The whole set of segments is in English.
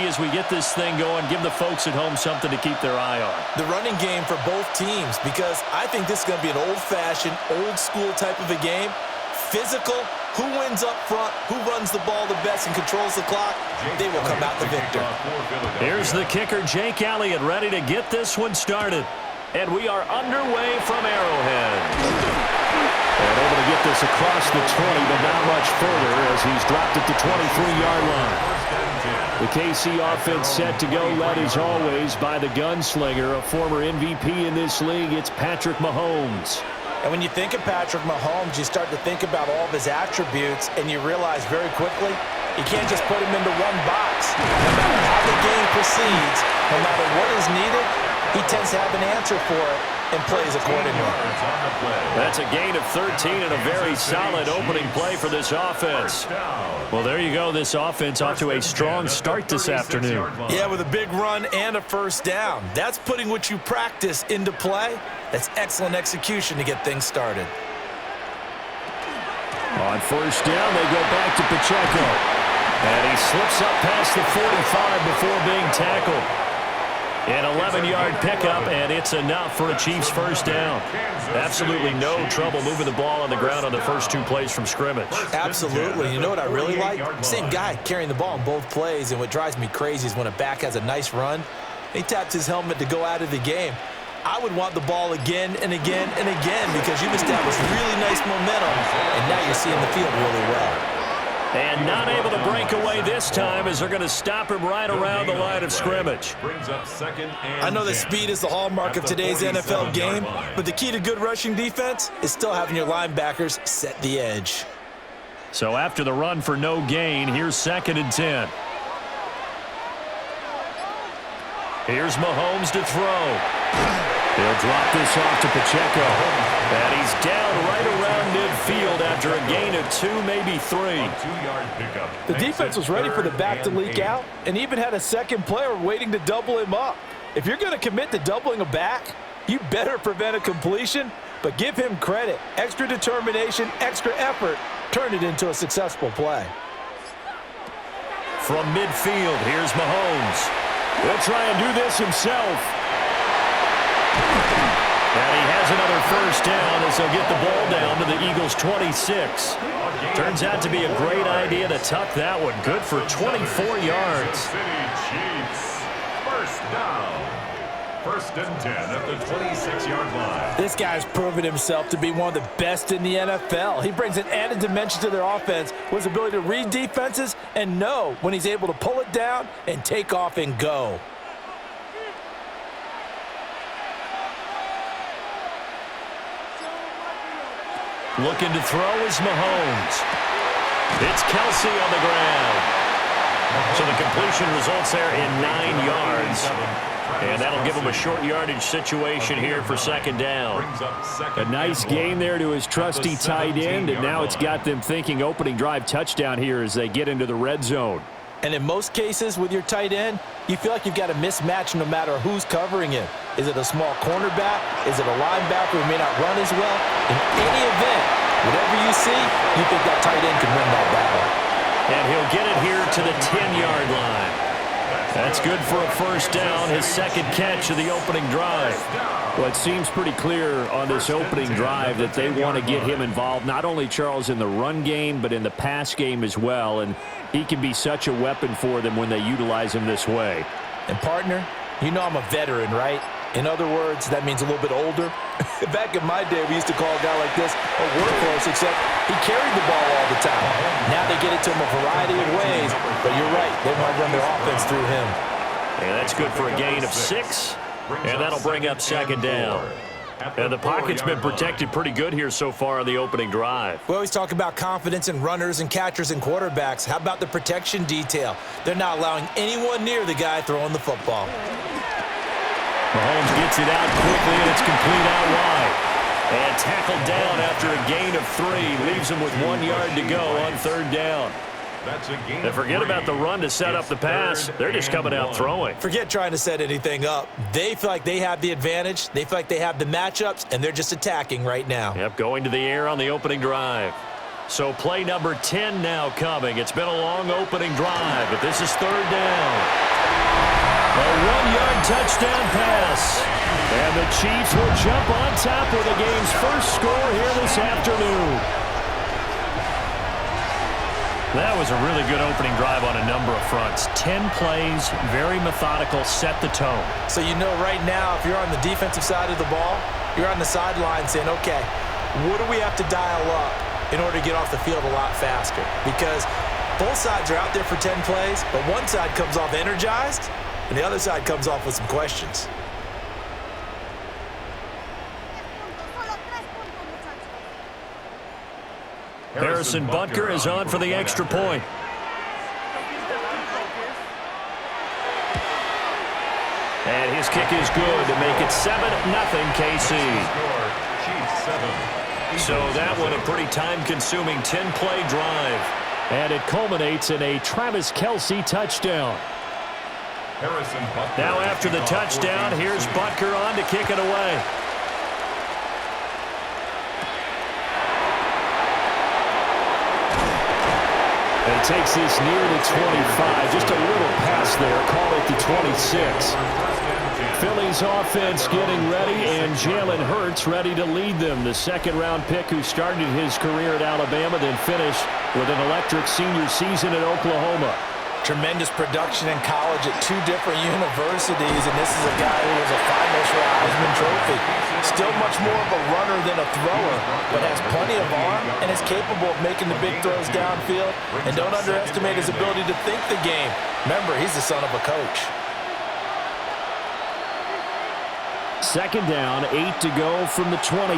as we get this thing going, give the folks at home something to keep their eye on. The running game for both teams, because I think this is going to be an old-fashioned, old-school type of a game. Physical, who wins up front, who runs the ball the best and controls the clock, they will come out the victor. Here's the kicker, Jake Elliott, ready to get this one started. And we are underway from Arrowhead. And able to get this across the 20, but not much further as he's dropped it to 23-yard line. The KC offense set to go, led as always by the gunslinger, a former MVP in this league. It's Patrick Mahomes. And when you think of Patrick Mahomes, you start to think about all of his attributes, and you realize very quickly you can't just put him into one box. No matter how the game proceeds, no matter what is needed, he tends to have an answer for it and plays accordingly. That's a gain of 13 and a very solid opening play for this offense. Well, there you go. This offense off to a strong start this afternoon. Yeah, with a big run and a first down. That's putting what you practice into play. That's excellent execution to get things started. On first down, they go back to Pacheco. And he slips up past the 45 before being tackled. An 11-yard pickup, and it's enough for a Chiefs first down. Absolutely no trouble moving the ball on the ground on the first two plays from scrimmage. Absolutely. You know what I really like? Same guy carrying the ball in both plays, and what drives me crazy is when a back has a nice run, he taps his helmet to go out of the game. I would want the ball again and again and again because you've established really nice momentum, and now you're seeing the field really well. And not able to break away this time as they're going to stop him right around the line of scrimmage. I know that speed is the hallmark of today's NFL game, but the key to good rushing defense is still having your linebackers set the edge. So after the run for no gain, here's 2nd and 10. Here's Mahomes to throw. He'll drop this off to Pacheco. And he's down right around midfield after a gain of 2, maybe 3. The defense was ready for the back to leak out and even had a second player waiting to double him up. If you're going to commit to doubling a back, you better prevent a completion, but give him credit. Extra determination, extra effort, turn it into a successful play. From midfield, here's Mahomes. He'll try and do this himself. And he has another first down as they'll get the ball down to the Eagles' 26. Turns out to be a great idea to tuck that one. Good for 24 yards. First down. 1st and 10 at the 26-yard line. This guy's proven himself to be one of the best in the NFL. He brings an added dimension to their offense with his ability to read defenses and know when he's able to pull it down and take off and go. Looking to throw is Mahomes. It's Kelsey on the ground. So the completion results there in 9 yards. And that'll give him a short yardage situation here for 2nd down. A nice gain there to his trusty tight end, and now it's got them thinking opening drive touchdown here as they get into the red zone. And in most cases with your tight end, you feel like you've got a mismatch no matter who's covering him. Is it a small cornerback? Is it a linebacker who may not run as well? In any event, whatever you see, you think that tight end can win that battle. And he'll get it here to the 10-yard line. That's good for a first down, his 2nd catch of the opening drive. Well, it seems pretty clear on this opening drive that they want to get him involved, not only, Charles, in the run game, but in the pass game as well. And he can be such a weapon for them when they utilize him this way. And, partner, you know I'm a veteran, right? In other words, that means a little bit older. Back in my day, we used to call a guy like this a workhorse, except he carried the ball all the time. Now they get it to him a variety of ways, but you're right, they want to run their offense through him. And that's good for a gain of 6, and that'll bring up 2nd down. And the pocket's been protected pretty good here so far on the opening drive. We always talk about confidence in runners and catchers and quarterbacks. How about the protection detail? They're not allowing anyone near the guy throwing the football. Mahomes gets it out quickly, and it's complete out wide. And tackled down after a gain of 3. Leaves him with 1 yard to go on 3rd down. And forget about the run to set up the pass. They're just coming out throwing. Forget trying to set anything up. They feel like they have the advantage. They feel like they have the matchups, and they're just attacking right now. Yep, going to the air on the opening drive. So play number 10 now coming. It's been a long opening drive, but this is 3rd down. touchdown pass. And the Chiefs will jump on top with the game's first score here this afternoon. That was a really good opening drive on a number of fronts. 10 plays, very methodical, set the tone. So you know right now, if you're on the defensive side of the ball, you're on the sideline saying, okay, what do we have to dial up in order to get off the field a lot faster? Because both sides are out there for 10 plays, but one side comes off energized, and the other side comes off with some questions. Harrison Butker is on for the extra point. And his kick is good to make it 7-0 KC. So that one a pretty time-consuming 10-play drive. And it culminates in a Travis Kelce touchdown. Now after the touchdown, here's Butker on to kick it away. He takes this near the 25. Just a little pass there. Call it the 26. Philly's offense getting ready, and Jalen Hurts ready to lead them. The second-round pick who started his career at Alabama, then finished with an electric senior season at Oklahoma. Tremendous production in college at 2 different universities, and this is a guy who was a finalist for a Heisman Trophy. Still much more of a runner than a thrower, but has plenty of arm and is capable of making the big throws downfield. And don't underestimate his ability to think the game. Remember, he's the son of a coach. Second down, 8 to go from the 28.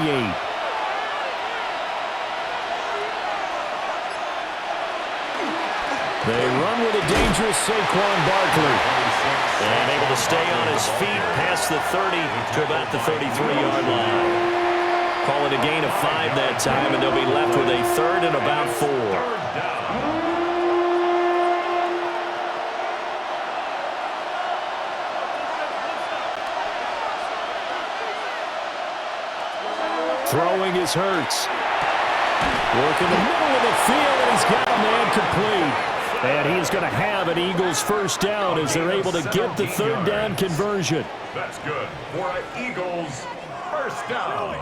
They run with a dangerous Saquon Barkley. And able to stay on his feet past the 30 to about the 33-yard line. Call it a gain of 5 that time, and they'll be left with a 3rd and about 4. Throwing is Hurts. Working the middle of the field, and he's got a man complete. And he's going to have an Eagles first down as they're able to get the 3rd down conversion. That's good for an Eagles first down.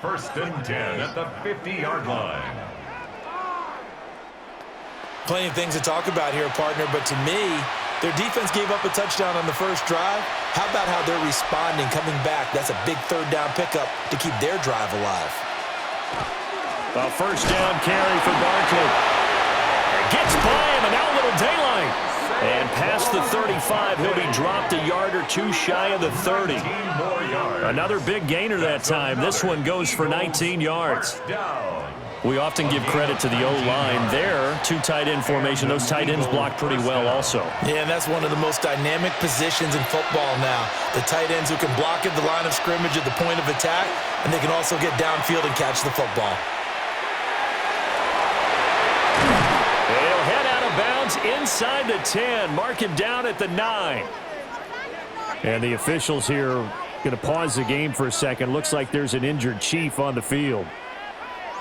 1st and 10 at the 50-yard line. Plenty of things to talk about here, partner, but to me, their defense gave up a touchdown on the first drive. How about how they're responding, coming back? That's a big 3rd down pickup to keep their drive alive. A first down carry for Barkley. Gets by him, and now a little daylight. And past the 35, he'll be dropped a yard or 2 shy of the 30. Another big gainer that time. This one goes for 19 yards. We often give credit to the O-line there. 2 tight end formation. Those tight ends block pretty well also. Yeah, and that's one of the most dynamic positions in football now. The tight ends who can block at the line of scrimmage at the point of attack, and they can also get downfield and catch the football. Inside the 10, mark him down at the 9. And the officials here going to pause the game for a second. Looks like there's an injured Chief on the field.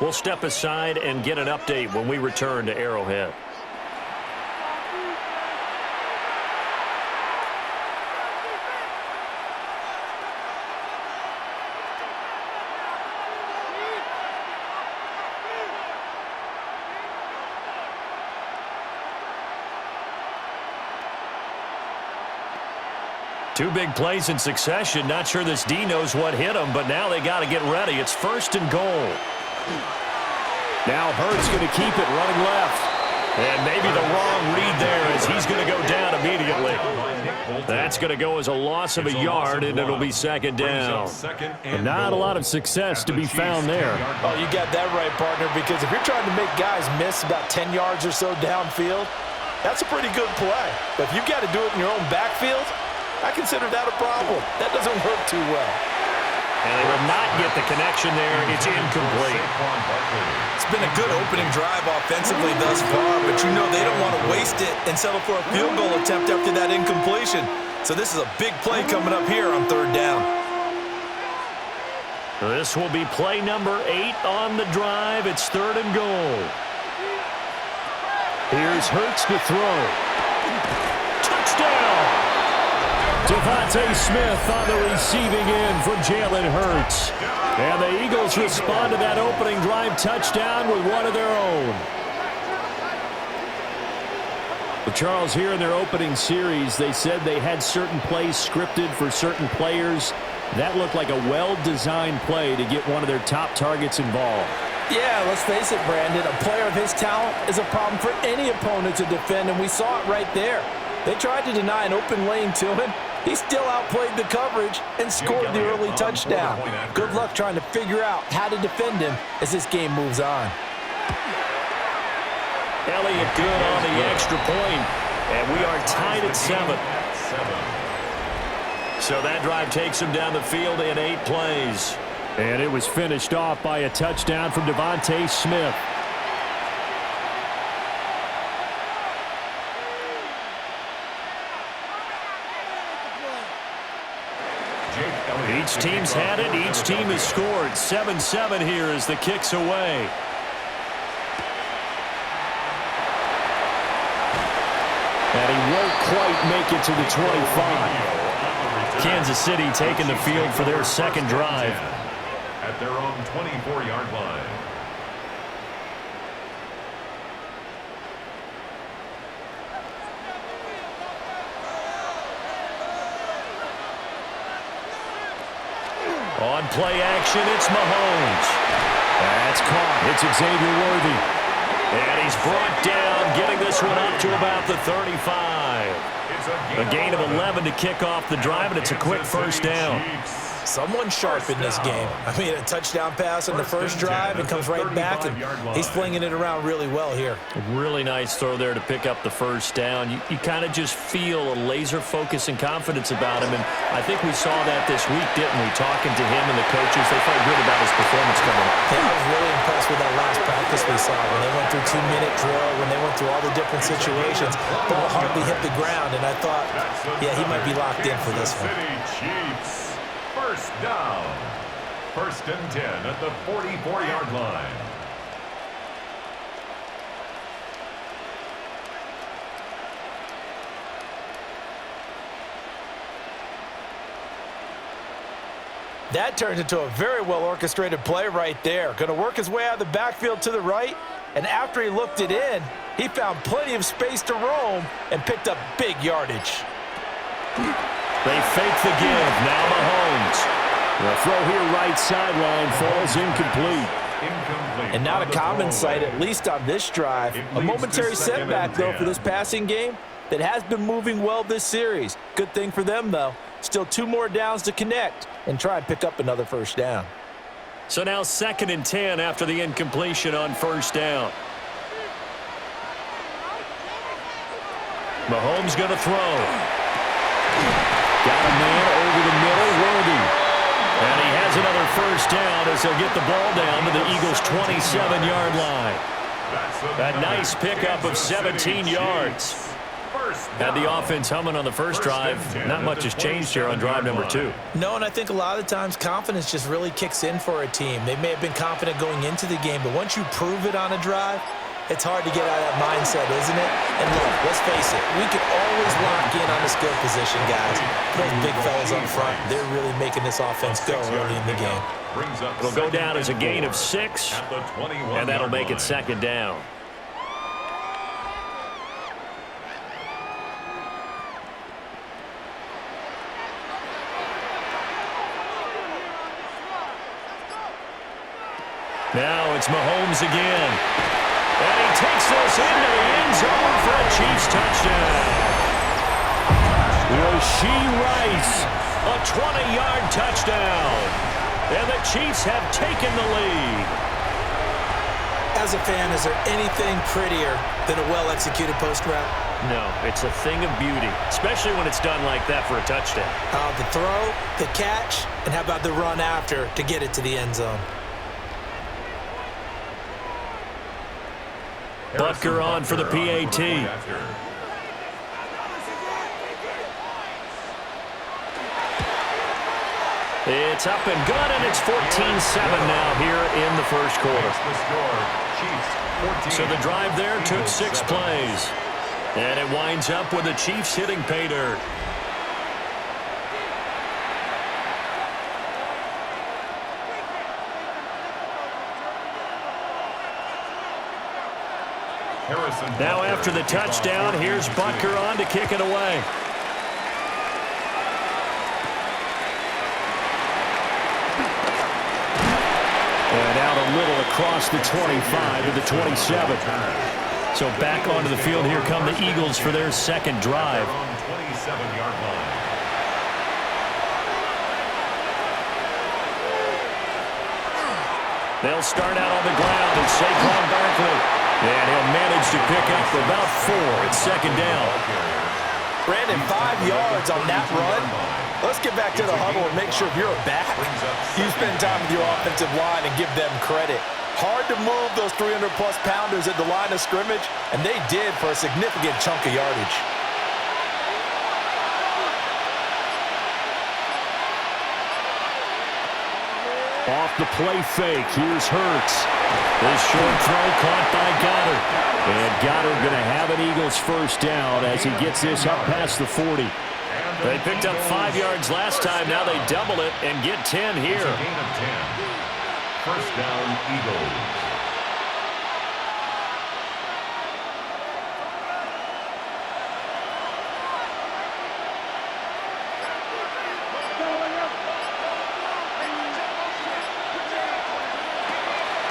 We'll step aside and get an update when we return to Arrowhead. Two big plays in succession. Not sure this D knows what hit him, but now they got to get ready. It's 1st and goal. Now Hurts going to keep it running left. And maybe the wrong read there as he's going to go down immediately. That's going to go as a loss of a yard, and it'll be 2nd down. And not a lot of success to be found there. Oh, you got that right, partner, because if you're trying to make guys miss about 10 yards or so downfield, that's a pretty good play. But if you've got to do it in your own backfield, I consider that a problem. That doesn't work too well. And they will not get the connection there. It's incomplete. It's been a good opening drive offensively thus far, but you know they don't want to waste it and settle for a field goal attempt after that incompletion. So this is a big play coming up here on 3rd down. This will be play number 8 on the drive. It's 3rd and goal. Here's Hurts to throw. Touchdown! Devontae Smith on the receiving end from Jalen Hurts. And the Eagles respond to that opening drive touchdown with one of their own. But Charles, here in their opening series, they said they had certain plays scripted for certain players. That looked like a well-designed play to get one of their top targets involved. Yeah, let's face it, Brandon. A player of his talent is a problem for any opponent to defend, and we saw it right there. They tried to deny an open lane to him. He still outplayed the coverage and scored the early touchdown. Good luck trying to figure out how to defend him as this game moves on. Elliott good on the extra point, and we are tied at 7. So that drive takes him down the field in 8 plays. And it was finished off by a touchdown from Devontae Smith. Each team's had it. Each team has scored. 7-7 here as the kick's away. And he won't quite make it to the 25. Kansas City taking the field for their second drive. At their own 24-yard line. On play action, it's Mahomes. That's caught. It's Xavier Worthy. And he's brought down, getting this one up to about the 35. A gain of 11 to kick off the drive, and it's a quick first down. Someone sharp in this game. I mean, a touchdown pass on the first drive and comes right back, and he's flinging it around really well here. A really nice throw there to pick up the first down. You kind of just feel a laser focus and confidence about him, and I think we saw that this week, didn't we? Talking to him and the coaches, they felt good about his performance coming up. Yeah, I was really impressed with that last practice we saw when they went through 2-minute drill, when they went through all the different situations. Ball hardly hit the ground, and I thought, yeah, he might be locked in for this one. First down. 1st and 10 at the 44-yard line. That turned into a very well-orchestrated play right there. Going to work his way out of the backfield to the right, and after he looked it in, he found plenty of space to roam and picked up big yardage. They fake the give. Now Mahomes. The throw here right sideline falls incomplete. And not a common sight, at least on this drive. A momentary setback, though, for this passing game that has been moving well this series. Good thing for them, though. Still 2 more downs to connect and try and pick up another first down. So now 2nd and 10 after the incompletion on first down. Mahomes going to throw. Got a man over the middle, Worthy. And he has another first down as he'll get the ball down to the Eagles' 27-yard line. A nice pickup of 17 yards. Had the offense humming on the first drive. Not much has changed here on drive number 2. No, and I think a lot of the times confidence just really kicks in for a team. They may have been confident going into the game, but once you prove it on a drive, it's hard to get out of that mindset, isn't it? And look, let's face it, we can always lock in on the skill position, guys. Those big fellas up front, they're really making this offense go early in the game. It'll go down as a gain of 6, and that'll make it 2nd down. Now it's Mahomes again. And he takes this into the end zone for a Chiefs touchdown. Rashee Rice, a 20-yard touchdown. And the Chiefs have taken the lead. As a fan, is there anything prettier than a well-executed post route? No, it's a thing of beauty, especially when it's done like that for a touchdown. The throw, the catch, and how about the run after to get it to the end zone? Butker on for the PAT. It's up and good, and it's 14-7 now here in the first quarter. So the drive there took 6 plays. And it winds up with the Chiefs hitting pay dirt. Now after the touchdown, here's Butker on to kick it away. And out a little across the 25 to the 27. So back onto the field, here come the Eagles for their second drive. They'll start out on the ground, and Saquon Barkley. And he'll manage to pick up about 4. It's second down. Brandon, 5 yards on that run. Let's get back to the huddle and make sure if you're a back, you spend time with your offensive line and give them credit. Hard to move those 300-plus pounders at the line of scrimmage, and they did for a significant chunk of yardage. Off the play fake, here's Hurts. This short throw caught by Goddard. And Goddard going to have an Eagles first down as he gets this up past the 40. They picked up 5 yards last time. Now they double it and get 10 here. It's a gain of 10. First down, Eagles.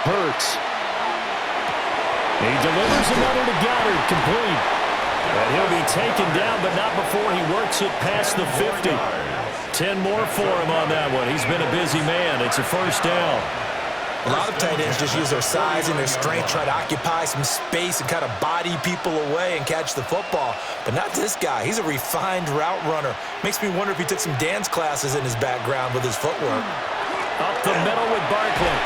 Hurts. He delivers another to Goddard, complete. And he'll be taken down, but not before he works it past the 50. 10 more for him on that one. He's been a busy man. It's a first down. A lot of tight ends just use their size and their strength, try to occupy some space and kind of body people away and catch the football. But not this guy. He's a refined route runner. Makes me wonder if he took some dance classes in his background with his footwork. Up the middle with Barkley.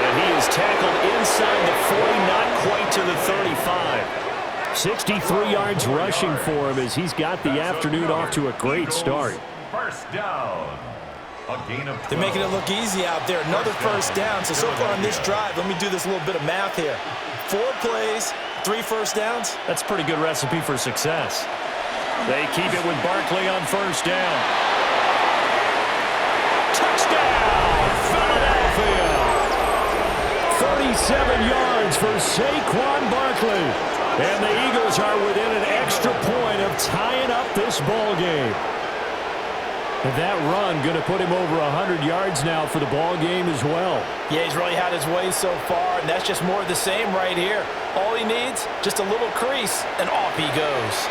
And he is tackled inside the 40, not quite to the 35. 63 yards rushing for him as he's got the afternoon off to a great start. First down. A gain of 12. They're making it look easy out there. Another first down. So far on this drive, let me do this little bit of math here. 4 plays, 3 first downs. That's a pretty good recipe for success. They keep it with Barkley on first down. Touchdown, Philadelphia! 37 yards for Saquon Barkley. And the Eagles are within an extra point of tying up this ball game. And that run going to put him over 100 yards now for the ball game as well. Yeah, he's really had his way so far, and that's just more of the same right here. All he needs, just a little crease, and off he goes.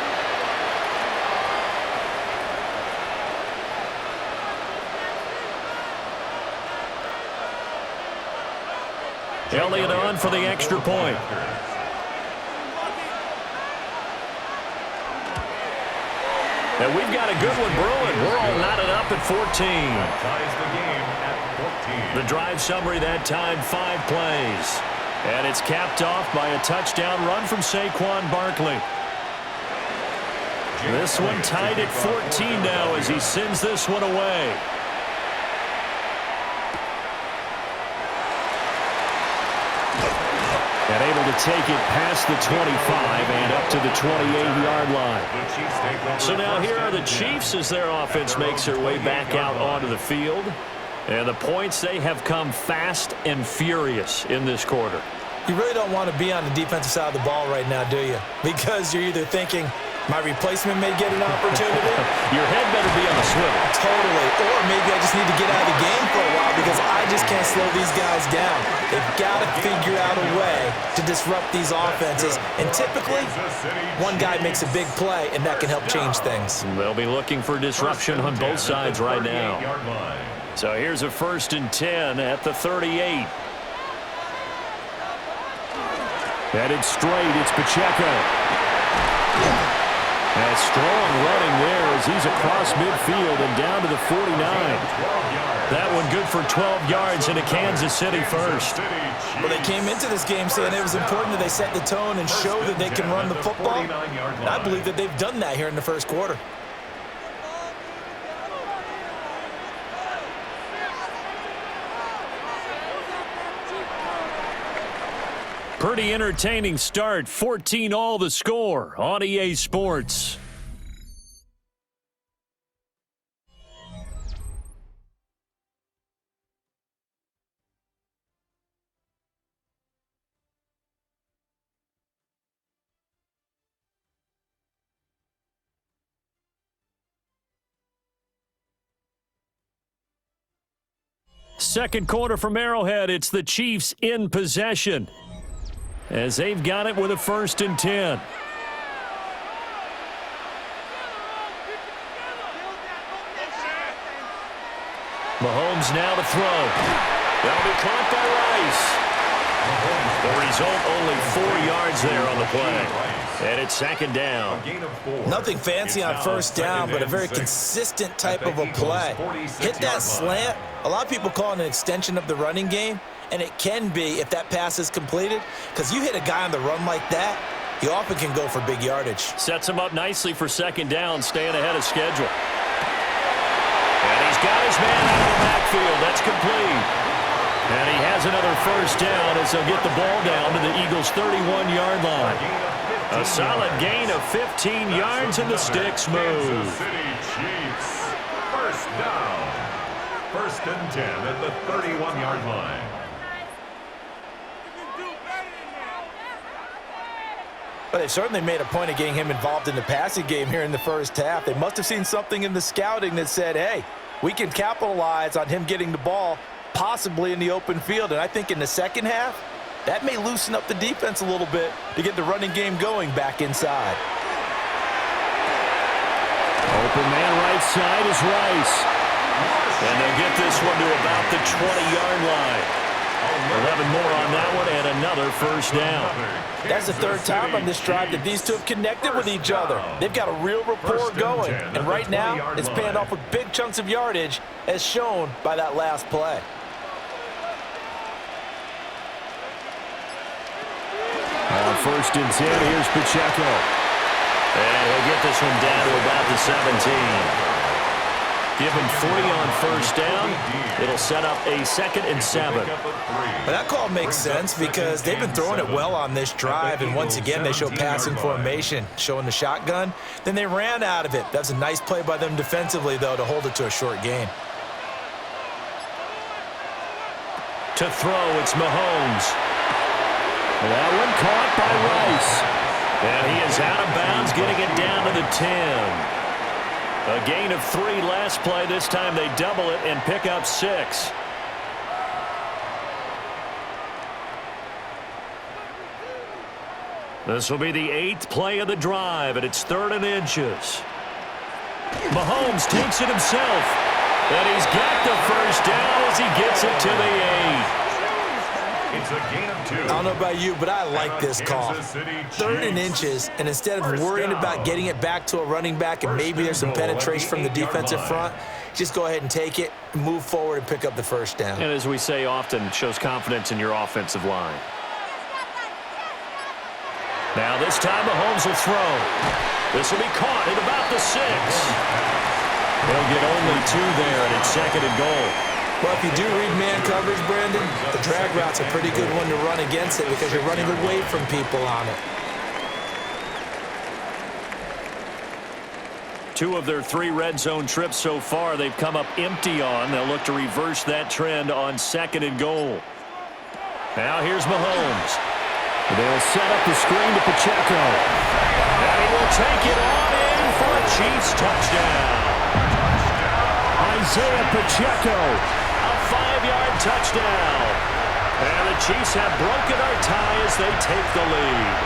Elliott on for the extra point. And we've got a good one brewing. We're all knotted up at 14. Ties the game at 14. The drive summary that time, 5 plays. And it's capped off by a touchdown run from Saquon Barkley. This one tied at 14 now as he sends this one away. And able to take it past the 25 and up to the 28-yard line. So now here are the Chiefs as their offense makes their way back out onto the field. And the points, they have come fast and furious in this quarter. You really don't want to be on the defensive side of the ball right now, do you? Because you're either thinking, my replacement may get an opportunity. Your head better be on a swivel. Totally. Or maybe I just need to get out of the game for a while because I just can't slow these guys down. They've got to figure out a way to disrupt these offenses. And typically, one guy makes a big play, and that can help change things. They'll be looking for disruption on both sides right now. So here's a 1st and 10 at the 38. Headed straight, it's Pacheco. And strong running there as he's across midfield and down to the 49. That one good for 12 yards into Kansas City first. Well, they came into this game saying it was important that they set the tone and show that they can run the football. And I believe that they've done that here in the first quarter. Pretty entertaining start. 14-all the score on EA Sports. Second quarter from Arrowhead. It's the Chiefs in possession as they've got it with a 1st and 10. Mahomes now to throw. That'll be caught by Rice. The result, only 4 yards there on the play. And it's 2nd down. Nothing fancy on 1st down, but a very consistent type of a play. Hit that slant. A lot of people call it an extension of the running game, and it can be if that pass is completed, because you hit a guy on the run like that, he often can go for big yardage. Sets him up nicely for 2nd down, staying ahead of schedule. And he's got his man out of the backfield. That's complete. And he has another 1st down as they'll get the ball down to the Eagles' 31-yard line. A solid gain of 15 yards, and the sticks move. Chiefs. 1st down. 1st and 10 at the 31-yard line. But they've certainly made a point of getting him involved in the passing game here in the 1st half. They must have seen something in the scouting that said, hey, we can capitalize on him getting the ball possibly in the open field. And I think in the 2nd half, that may loosen up the defense a little bit to get the running game going back inside. Open man right side is Rice. And they'll get this one to about the 20-yard line. 11 more on that one and another 1st down. That's the 3rd time on this drive that these two have connected with each other. They've got a real rapport going. And right now, it's paying off with big chunks of yardage as shown by that last play. On 1st and 10, here's Pacheco. And he'll get this one down to about the 17. Given 40 on 1st down, it'll set up a 2nd and 7. But that call makes sense because they've been throwing it well on this drive, and once again they show passing formation, showing the shotgun. Then they ran out of it. That's a nice play by them defensively, though, to hold it to a short gain. To throw, it's Mahomes. That one caught by Rice. And he is out of bounds, getting it down to the 10. A gain of 3 last play. This time they double it and pick up 6. This will be the 8th play of the drive, and it's 3rd and inches. Mahomes takes it himself. And he's got the 1st down as he gets it to the 8. It's a gain of 2. I don't know about you, but I like this call. 3rd and inches, and instead of worrying about getting it back to a running back and maybe there's some penetration from the defensive front, just go ahead and take it, move forward, and pick up the 1st down. And as we say often, it shows confidence in your offensive line. Now this time Mahomes will throw. This will be caught at about the 6. They'll get only 2 there, and it's 2nd and goal. Well, if you do read man coverage, Brandon, the drag route's a pretty good one to run against it because you're running away from people on it. 2 of their 3 red zone trips so far they've come up empty on. They'll look to reverse that trend on 2nd and goal. Now here's Mahomes. They'll set up the screen to Pacheco. And he will take it on in for a Chiefs touchdown. Isaiah Pacheco. A 5-yard touchdown. And the Chiefs have broken our tie as they take the lead.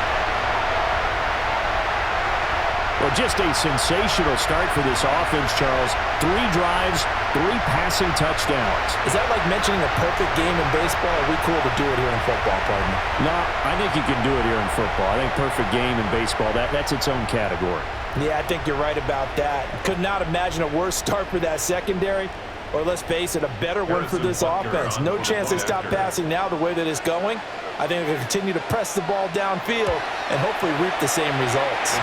Well, just a sensational start for this offense, Charles. 3 drives, 3 passing touchdowns. Is that like mentioning a perfect game in baseball? Or are we cool to do it here in football, partner? No, I think you can do it here in football. I think perfect game in baseball, that's its own category. Yeah, I think you're right about that. Could not imagine a worse start for that secondary, or let's face it, a better one for this offense. No chance they stop passing now the way that it's going. I think they'll continue to press the ball downfield and hopefully reap the same results.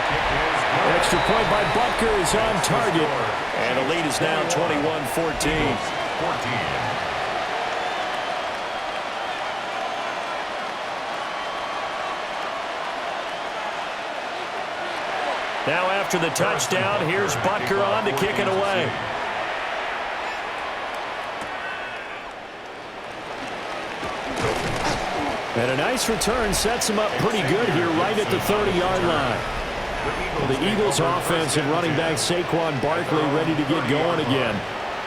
Extra point by Butker is on target. And the lead is now 21-14. Now after the touchdown, here's Butker on to kick it away. And a nice return sets him up pretty good here right at the 30-yard line. The Eagles offense and running back Saquon Barkley ready to get going again.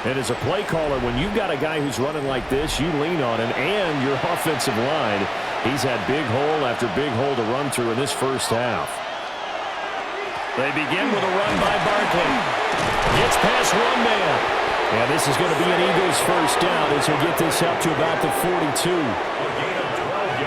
And as a play caller, when you've got a guy who's running like this, you lean on him and your offensive line. He's had big hole after big hole to run through in this first half. They begin with a run by Barkley. Gets past one man. And this is going to be an Eagles first down as we get this up to about the 42.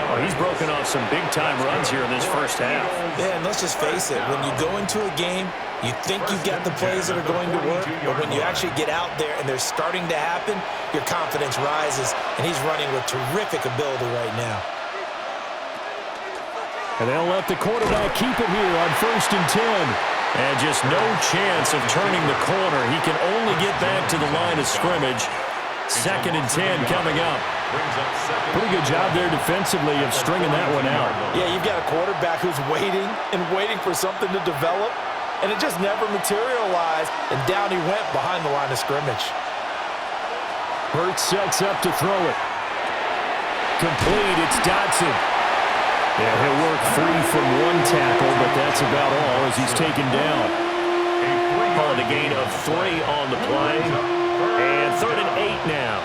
Oh, he's broken off some big-time runs here in this first half. Yeah, and let's just face it. When you go into a game, you think you've got the plays that are going to work, but when you actually get out there and they're starting to happen, your confidence rises, and he's running with terrific ability right now. And they'll let the quarterback keep it here on 1st and 10. And just no chance of turning the corner. He can only get back to the line of scrimmage. 2nd and 10 coming up. Pretty good job there defensively of stringing that one out. Yeah, you've got a quarterback who's waiting and waiting for something to develop, and it just never materialized, and down he went behind the line of scrimmage. Hurts sets up to throw it. Complete, it's Dotson. Yeah, he'll work free from one tackle, but that's about all as he's taken down. Calling a gain of 3 on the play. And 3rd and 8 now.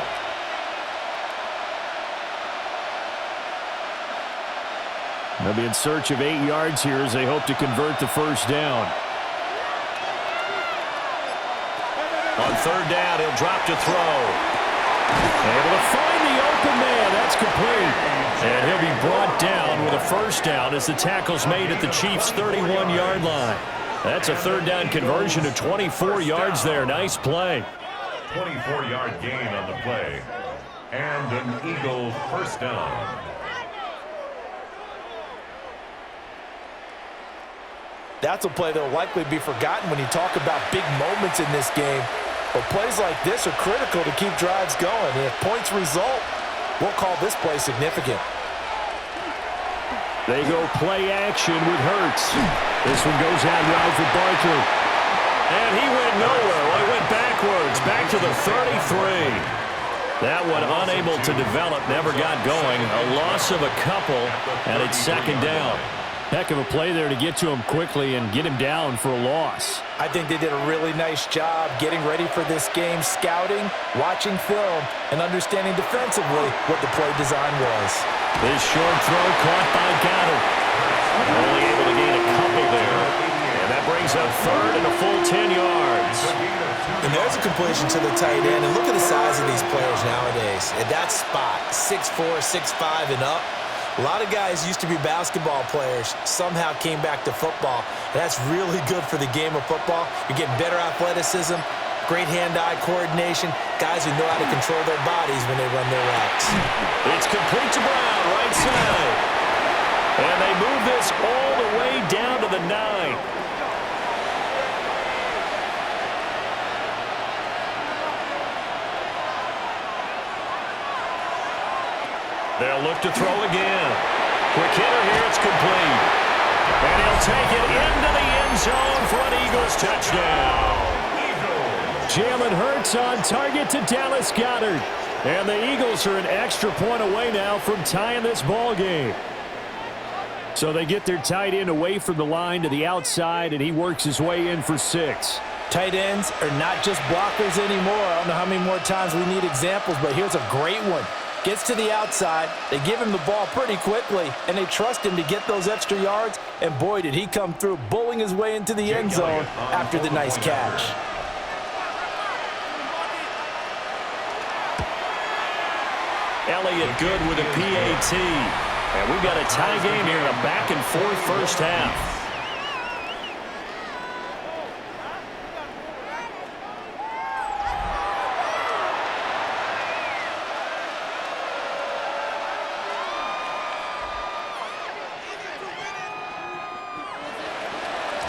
They'll be in search of 8 yards here as they hope to convert the first down. On 3rd down, he'll drop to throw. Able to find the open man. That's complete. And he'll be brought down with a first down as the tackle's made at the Chiefs' 31-yard line. That's a 3rd down conversion of 24 yards there. Nice play. 24-yard gain on the play. And an Eagles first down. That's a play that will likely be forgotten when you talk about big moments in this game. But plays like this are critical to keep drives going. And if points result, we'll call this play significant. They go play action with Hurts. This one goes out wide for Barkley. And he went nowhere. Well, he went backwards, back to the 33. That one unable to develop, never got going. A loss of a couple, and it's 2nd down. Heck of a play there to get to him quickly and get him down for a loss. I think they did a really nice job getting ready for this game, scouting, watching film, and understanding defensively what the play design was. This short throw caught by Goddard. Only able to gain a couple there. And that brings up 3rd and a full 10 yards. And there's a completion to the tight end. And look at the size of these players nowadays. At that spot, 6'4", 6'5", and up. A lot of guys used to be basketball players, somehow came back to football. And that's really good for the game of football. You're getting better athleticism, great hand-eye coordination, guys who know how to control their bodies when they run their routes. It's complete to Brown, right side. And they move this all the way down to the 9. They'll look to throw again. Quick hitter here, it's complete. And he'll take it into the end zone for an Eagles touchdown. Jalen Hurts on target to Dallas Goedert. And the Eagles are an extra point away now from tying this ball game. So they get their tight end away from the line to the outside, and he works his way in for 6. Tight ends are not just blockers anymore. I don't know how many more times we need examples, but here's a great one. Gets to the outside, they give him the ball pretty quickly, and they trust him to get those extra yards, and boy, did he come through, bowling his way into the end zone after the nice catch. Elliott good with a PAT. And we've got a tie game here in a back-and-forth first half.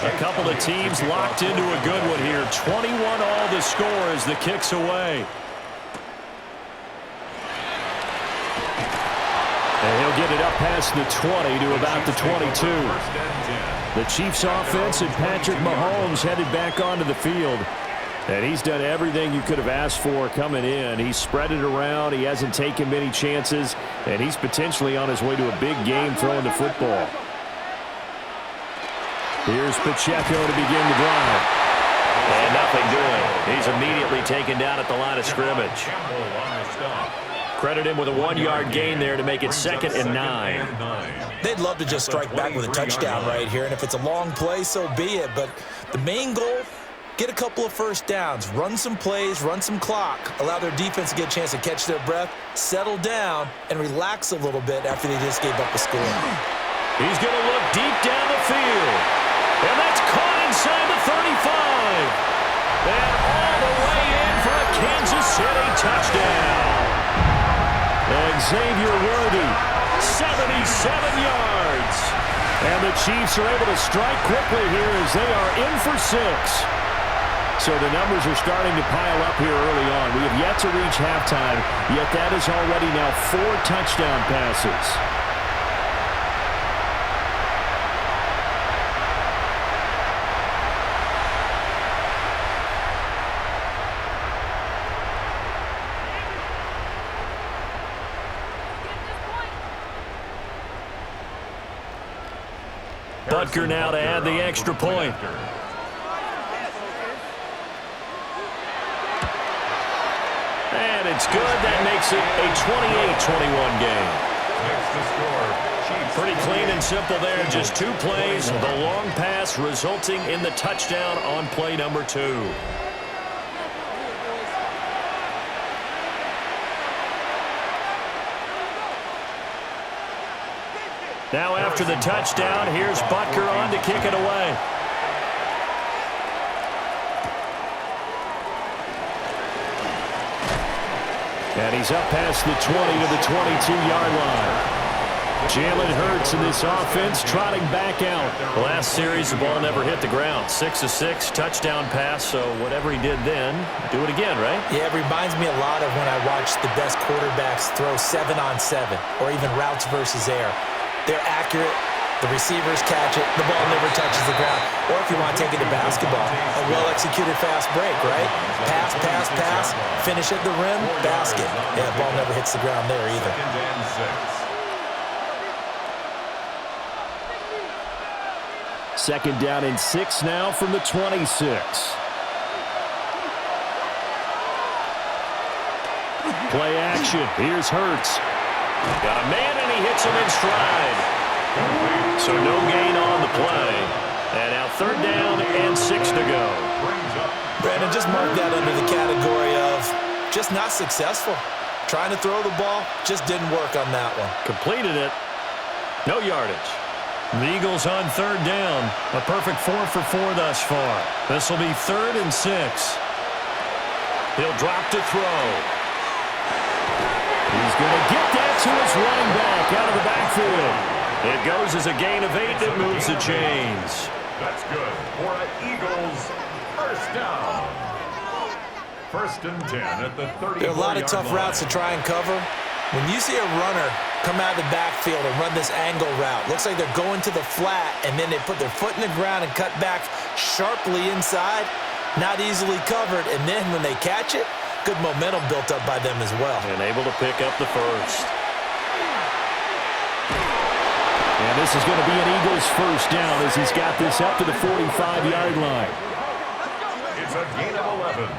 A couple of teams locked into a good one here. 21 all the score as the kick's away. And he'll get it up past the 20 to about the 22. The Chiefs offense and Patrick Mahomes headed back onto the field. And he's done everything you could have asked for coming in. He's spread it around. He hasn't taken many chances. And he's potentially on his way to a big game throwing the football. Here's Pacheco to begin the drive. And nothing doing. He's immediately taken down at the line of scrimmage. Credit him with a 1-yard gain there to make it 2nd and 9. They'd love to just strike back with a touchdown right here, and if it's a long play, so be it. But the main goal, get a couple of first downs, run some plays, run some clock, allow their defense to get a chance to catch their breath, settle down, and relax a little bit after they just gave up a score. He's going to look deep down the field. And that's caught inside the 35. And all the way in for a Kansas City touchdown. And Xavier Worthy, 77 yards. And the Chiefs are able to strike quickly here as they are in for 6. So the numbers are starting to pile up here early on. We have yet to reach halftime, yet that is already now 4 touchdown passes. Butker now to add the extra point. And it's good. That makes it a 28-21 game. Pretty clean and simple there. Just 2 plays. The long pass resulting in the touchdown on play number 2. Now after the touchdown, here's Butker on to kick it away. And he's up past the 20 to the 22-yard line. Jalen Hurts in this offense trotting back out. Last series, the ball never hit the ground. 6 of 6, touchdown pass, so whatever he did then, do it again, right? Yeah, it reminds me a lot of when I watched the best quarterbacks throw 7-on-7 or even routes versus air. They're accurate. The receivers catch it. The ball never touches the ground. Or if you want to take it to basketball, a well-executed fast break, right? Pass, pass, pass, finish at the rim, basket. Yeah, the ball never hits the ground there either. Second down and 6 now from the 26. Play action. Here's Hurts. Got a man, and he hits him in stride. So no gain on the play. And now 3rd down and 6 to go. Brandon, just mark that under the category of just not successful. Trying to throw the ball, just didn't work on that one. Completed it. No yardage. The Eagles on 3rd down. A perfect 4 for 4 thus far. This will be 3rd and 6. He'll drop to throw. He's going to get that to his running back out of the backfield. It goes as a gain of 8 that moves the chains. That's good for an Eagles first down. 1st and 10 at the 30. There are a lot of tough routes to try and cover. When you see a runner come out of the backfield and run this angle route, looks like they're going to the flat, and then they put their foot in the ground and cut back sharply inside, not easily covered, and then when they catch it, good momentum built up by them as well. And able to pick up the first. And this is going to be an Eagles first down as he's got this up to the 45-yard line. It's a gain of 11.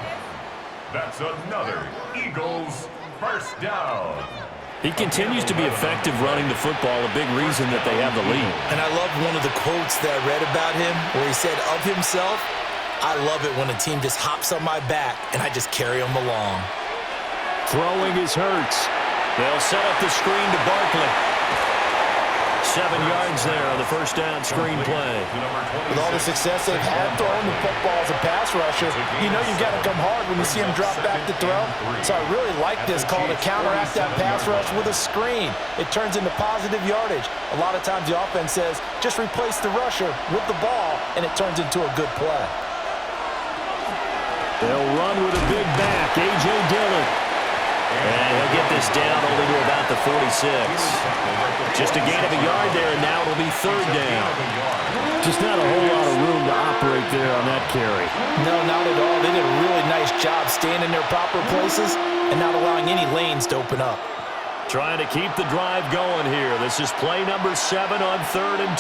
That's another Eagles first down. He continues to be effective running the football, a big reason that they have the lead. And I love one of the quotes that I read about him where he said of himself, I love it when a team just hops on my back and I just carry them along. Throwing is Hurts. They'll set up the screen to Barkley. 7 yards there on the first down screen play. With all the success they've had throwing the football as a pass rusher, you know you've got to come hard when you see him drop back to throw. So I really like this call to counteract that pass rush with a screen. It turns into positive yardage. A lot of times the offense says, just replace the rusher with the ball, and it turns into a good play. They'll run with a big back, A.J. Dillon. And he'll get this down only to about the 46. Just a gain of a yard there, and now it'll be 3rd down. Just not a whole lot of room to operate there on that carry. No, not at all. They did a really nice job staying in their proper places and not allowing any lanes to open up. Trying to keep the drive going here. This is play number 7 on 3rd and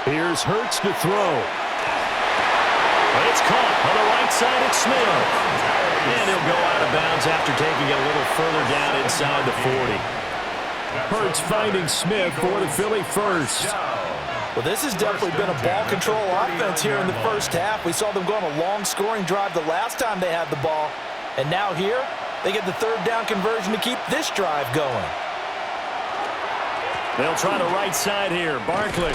2. Here's Hurts to throw. It's caught on the right side at Smith. And he'll go out of bounds after taking it a little further down inside the 40. Hurts finding Smith for the Philly first. Well, this has definitely been a ball control offense here in the first half. We saw them go on a long scoring drive the last time they had the ball. And now here, they get the third down conversion to keep this drive going. They'll try the right side here. Barkley.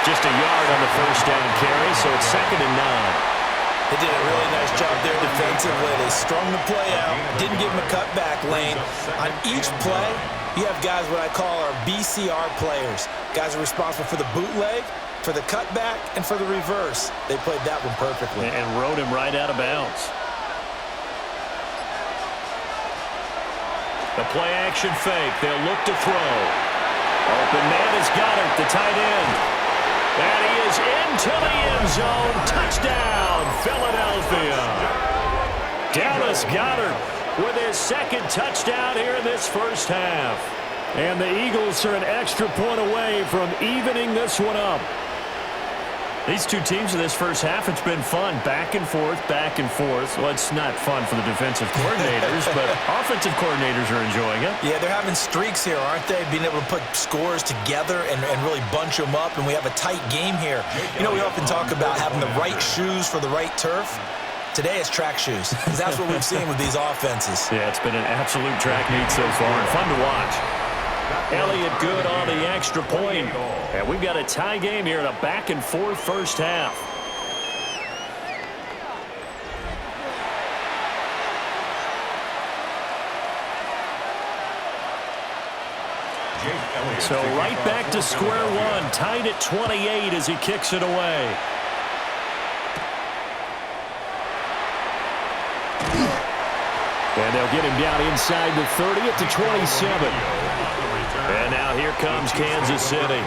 Just a yard on the first down carry, so it's 2nd and 9. They did a really nice job there defensively. They strung the play out, didn't give him a cutback lane. On each play, you have guys what I call our BCR players. Guys are responsible for the bootleg, for the cutback, and for the reverse. They played that one perfectly. And rode him right out of bounds. The play action fake. They'll look to throw. Open man is Goddard, the tight end. And he is into the end zone. Touchdown, Philadelphia. Dallas Goedert with his 2nd touchdown here in this first half. And the Eagles are an extra point away from evening this one up. These two teams in this first half, it's been fun. Back and forth, back and forth. Well, it's not fun for the defensive coordinators, but offensive coordinators are enjoying it. Yeah, they're having streaks here, aren't they? Being able to put scores together and really bunch them up, and we have a tight game here. You know, we often talk about having the right shoes for the right turf. Today it's track shoes, because that's what we've seen with these offenses. Yeah, it's been an absolute track meet so far, and fun to watch. Elliott good on the extra point. And we've got a tie game here in a back-and-forth first half. So right back to square one, tied at 28 as he kicks it away. And they'll get him down inside the 30 at the 27. And now here comes Kansas City.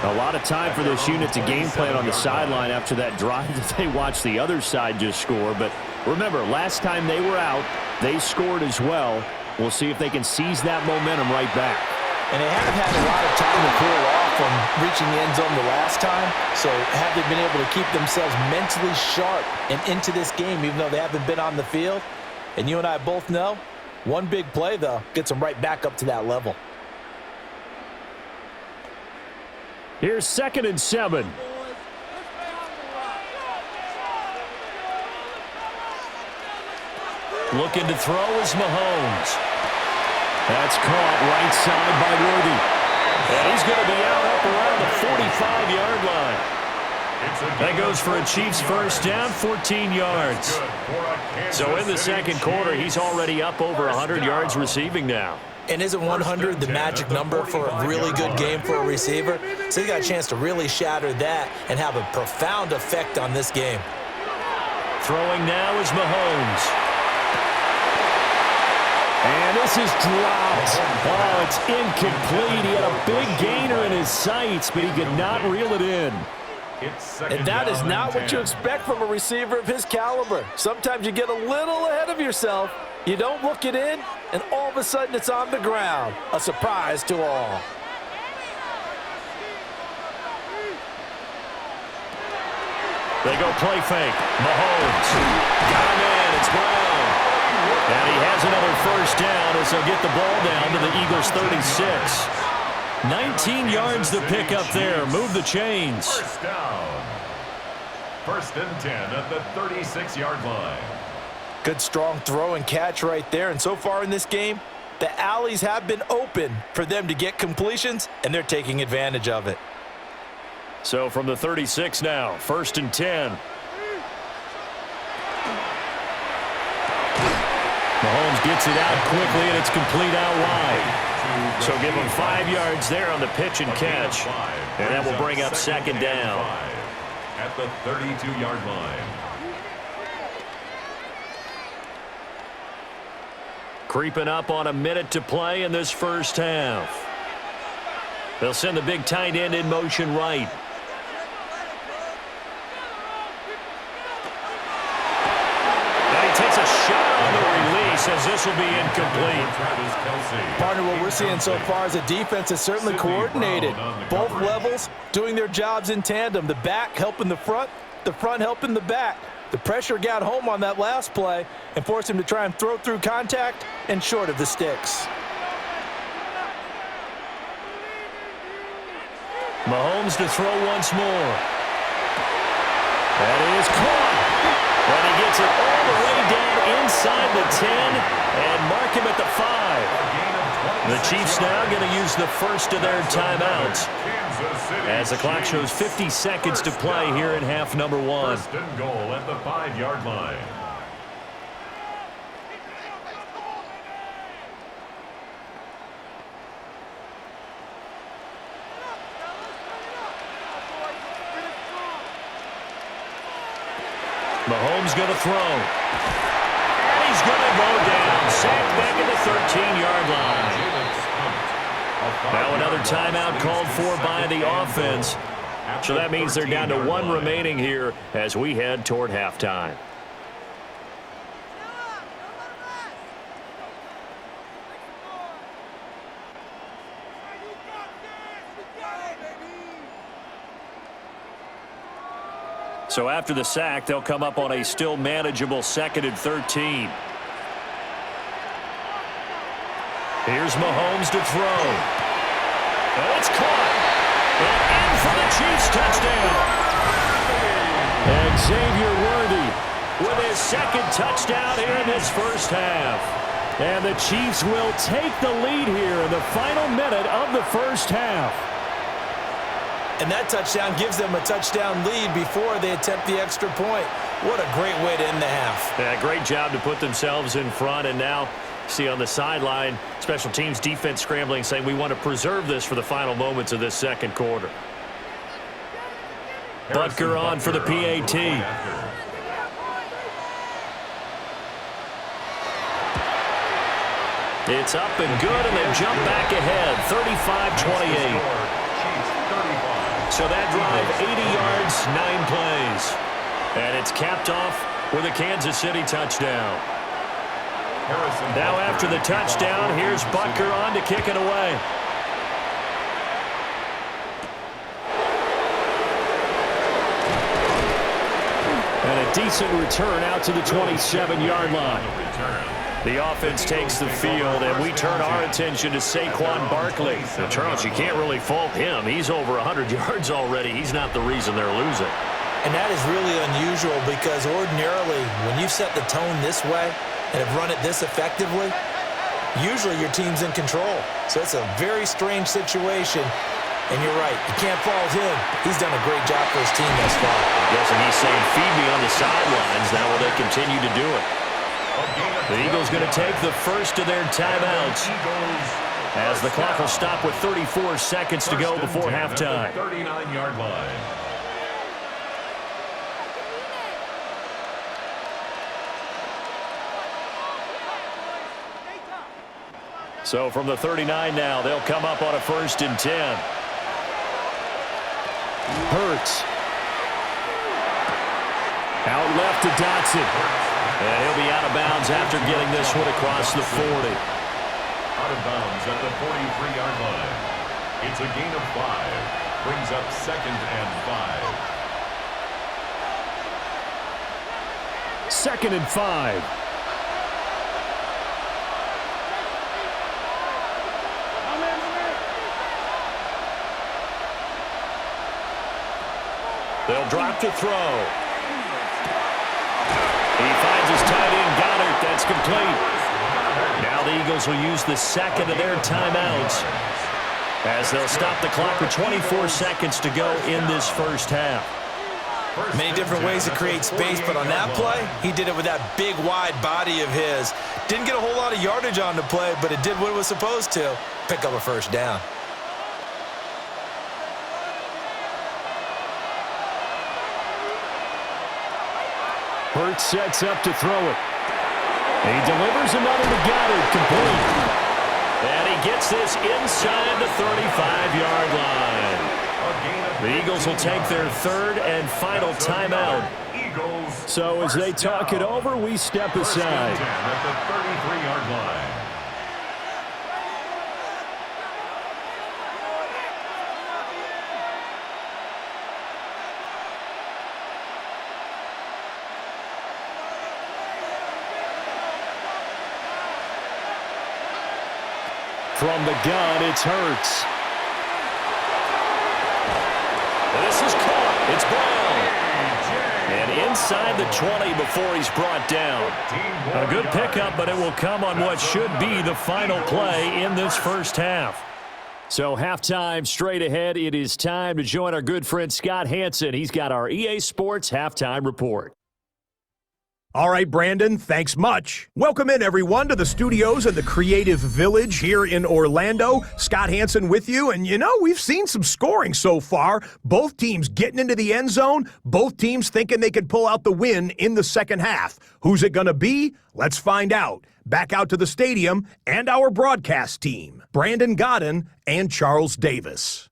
A lot of time for this unit to game plan on the sideline after that drive that they watched the other side just score. But remember, last time they were out, they scored as well. We'll see if they can seize that momentum right back. And they haven't had a lot of time to cool off from reaching the end zone the last time. So have they been able to keep themselves mentally sharp and into this game, even though they haven't been on the field? And you and I both know, one big play, though, gets them right back up to that level. Here's 2nd and 7. Looking to throw is Mahomes. That's caught right side by Worthy. And he's going to be out up around the 45-yard line. That goes for a Chiefs first down, 14 yards. So in the second quarter, he's already up over 100 yards receiving now. And isn't 100 the magic number for a really good game for a receiver? So he got a chance to really shatter that and have a profound effect on this game. Throwing now is Mahomes. And this is dropped. Oh, it's incomplete. He had a big gainer in his sights, but he could not reel it in. And that is not what you expect from a receiver of his caliber. Sometimes you get a little ahead of yourself. You don't look it in, and all of a sudden it's on the ground. A surprise to all. They go play fake. Mahomes. Got him in. It's Brown. And he has another first down as they'll get the ball down to the Eagles' 36. 19 yards to pick up there. Move the chains. First down. 1st and 10 at the 36-yard line. Good strong throw and catch right there. And so far in this game, the alleys have been open for them to get completions, and they're taking advantage of it. So from the 36 now, 1st and 10. Mahomes gets it out quickly, and it's complete out wide. So give him 5 yards there on the pitch and catch. And that will bring up 2nd down. At the 32-yard line. Creeping up on a minute to play in this first half. They'll send the big tight end in motion right. And he takes a shot on the release as this will be incomplete. Partner, what we're seeing so far is the defense is certainly coordinated. Both levels doing their jobs in tandem. The back helping the front, The front helping the back. The pressure got home on that last play and forced him to try and throw through contact and short of the sticks. Mahomes to throw once more. That is caught. And he gets it all the way down inside the 10 and mark him at the 5. The Chiefs now going to use the first of their timeouts as the clock shows 50 seconds to play here in half number 1. First and goal at the 5-yard line. Mahomes going to throw. And he's going to go down. Sacked back at the 13-yard line. Now another timeout called for by the offense. So that means they're down to 1 remaining here as we head toward halftime. So after the sack, they'll come up on a still manageable 2nd and 13. Here's Mahomes to throw. Oh, it's caught. And in for the Chiefs touchdown. And Xavier Worthy with his 2nd touchdown here in this first half. And the Chiefs will take the lead here in the final minute of the first half. And that touchdown gives them a touchdown lead before they attempt the extra point. What a great way to end the half. Yeah, great job to put themselves in front. And now, see on the sideline, special teams defense scrambling, saying we want to preserve this for the final moments of this second quarter. Butker on for the PAT. It's up and good, and they jump back ahead, 35-28. So that drive, 80 yards, 9 plays. And it's capped off with a Kansas City touchdown. Now after the touchdown, here's Butker on to kick it away. And a decent return out to the 27-yard line. The offense takes the field, and we turn our attention to Saquon Barkley. Now, Charles, you can't really fault him. He's over 100 yards already. He's not the reason they're losing. And that is really unusual because ordinarily, when you set the tone this way and have run it this effectively, usually your team's in control. So it's a very strange situation. And you're right, you can't fault him. He's done a great job for his team thus far. I'm guessing he's saying, feed me on the sidelines. Now will they continue to do it? The Eagles going to take the first of their timeouts as the clock will stop with 34 seconds to go before halftime. 39-yard line. So from the 39 now, they'll come up on a 1st and 10. Hurts. Out left to Dotson. And he'll be out of bounds after getting this one across the 40. Out of bounds at the 43-yard line. It's a gain of 5. Brings up 2nd and 5. 2nd and 5. They'll drop to throw. He finds his tight end, Goddard. That's complete. Now the Eagles will use the 2nd of their timeouts as they'll stop the clock with 24 seconds to go in this first half. Many different ways to create space, but on that play, he did it with that big, wide body of his. Didn't get a whole lot of yardage on the play, but it did what it was supposed to, pick up a first down. Hurts sets up to throw it. He delivers another to Goddard, complete. And he gets this inside the 35-yard line. The Eagles will take their 3rd and final timeout. So as they talk it over, we step aside. At the 33-yard line. From the gun, it's Hurts. This is caught. It's Brown. And inside the 20 before he's brought down. A good pickup, but it will come on what should be the final play in this first half. So halftime straight ahead. It is time to join our good friend Scott Hansen. He's got our EA Sports halftime report. All right, Brandon, thanks much. Welcome in, everyone, to the studios in the Creative Village here in Orlando. Scott Hansen with you, and we've seen some scoring so far. Both teams getting into the end zone, both teams thinking they could pull out the win in the second half. Who's it going to be? Let's find out. Back out to the stadium and our broadcast team, Brandon Godden and Charles Davis.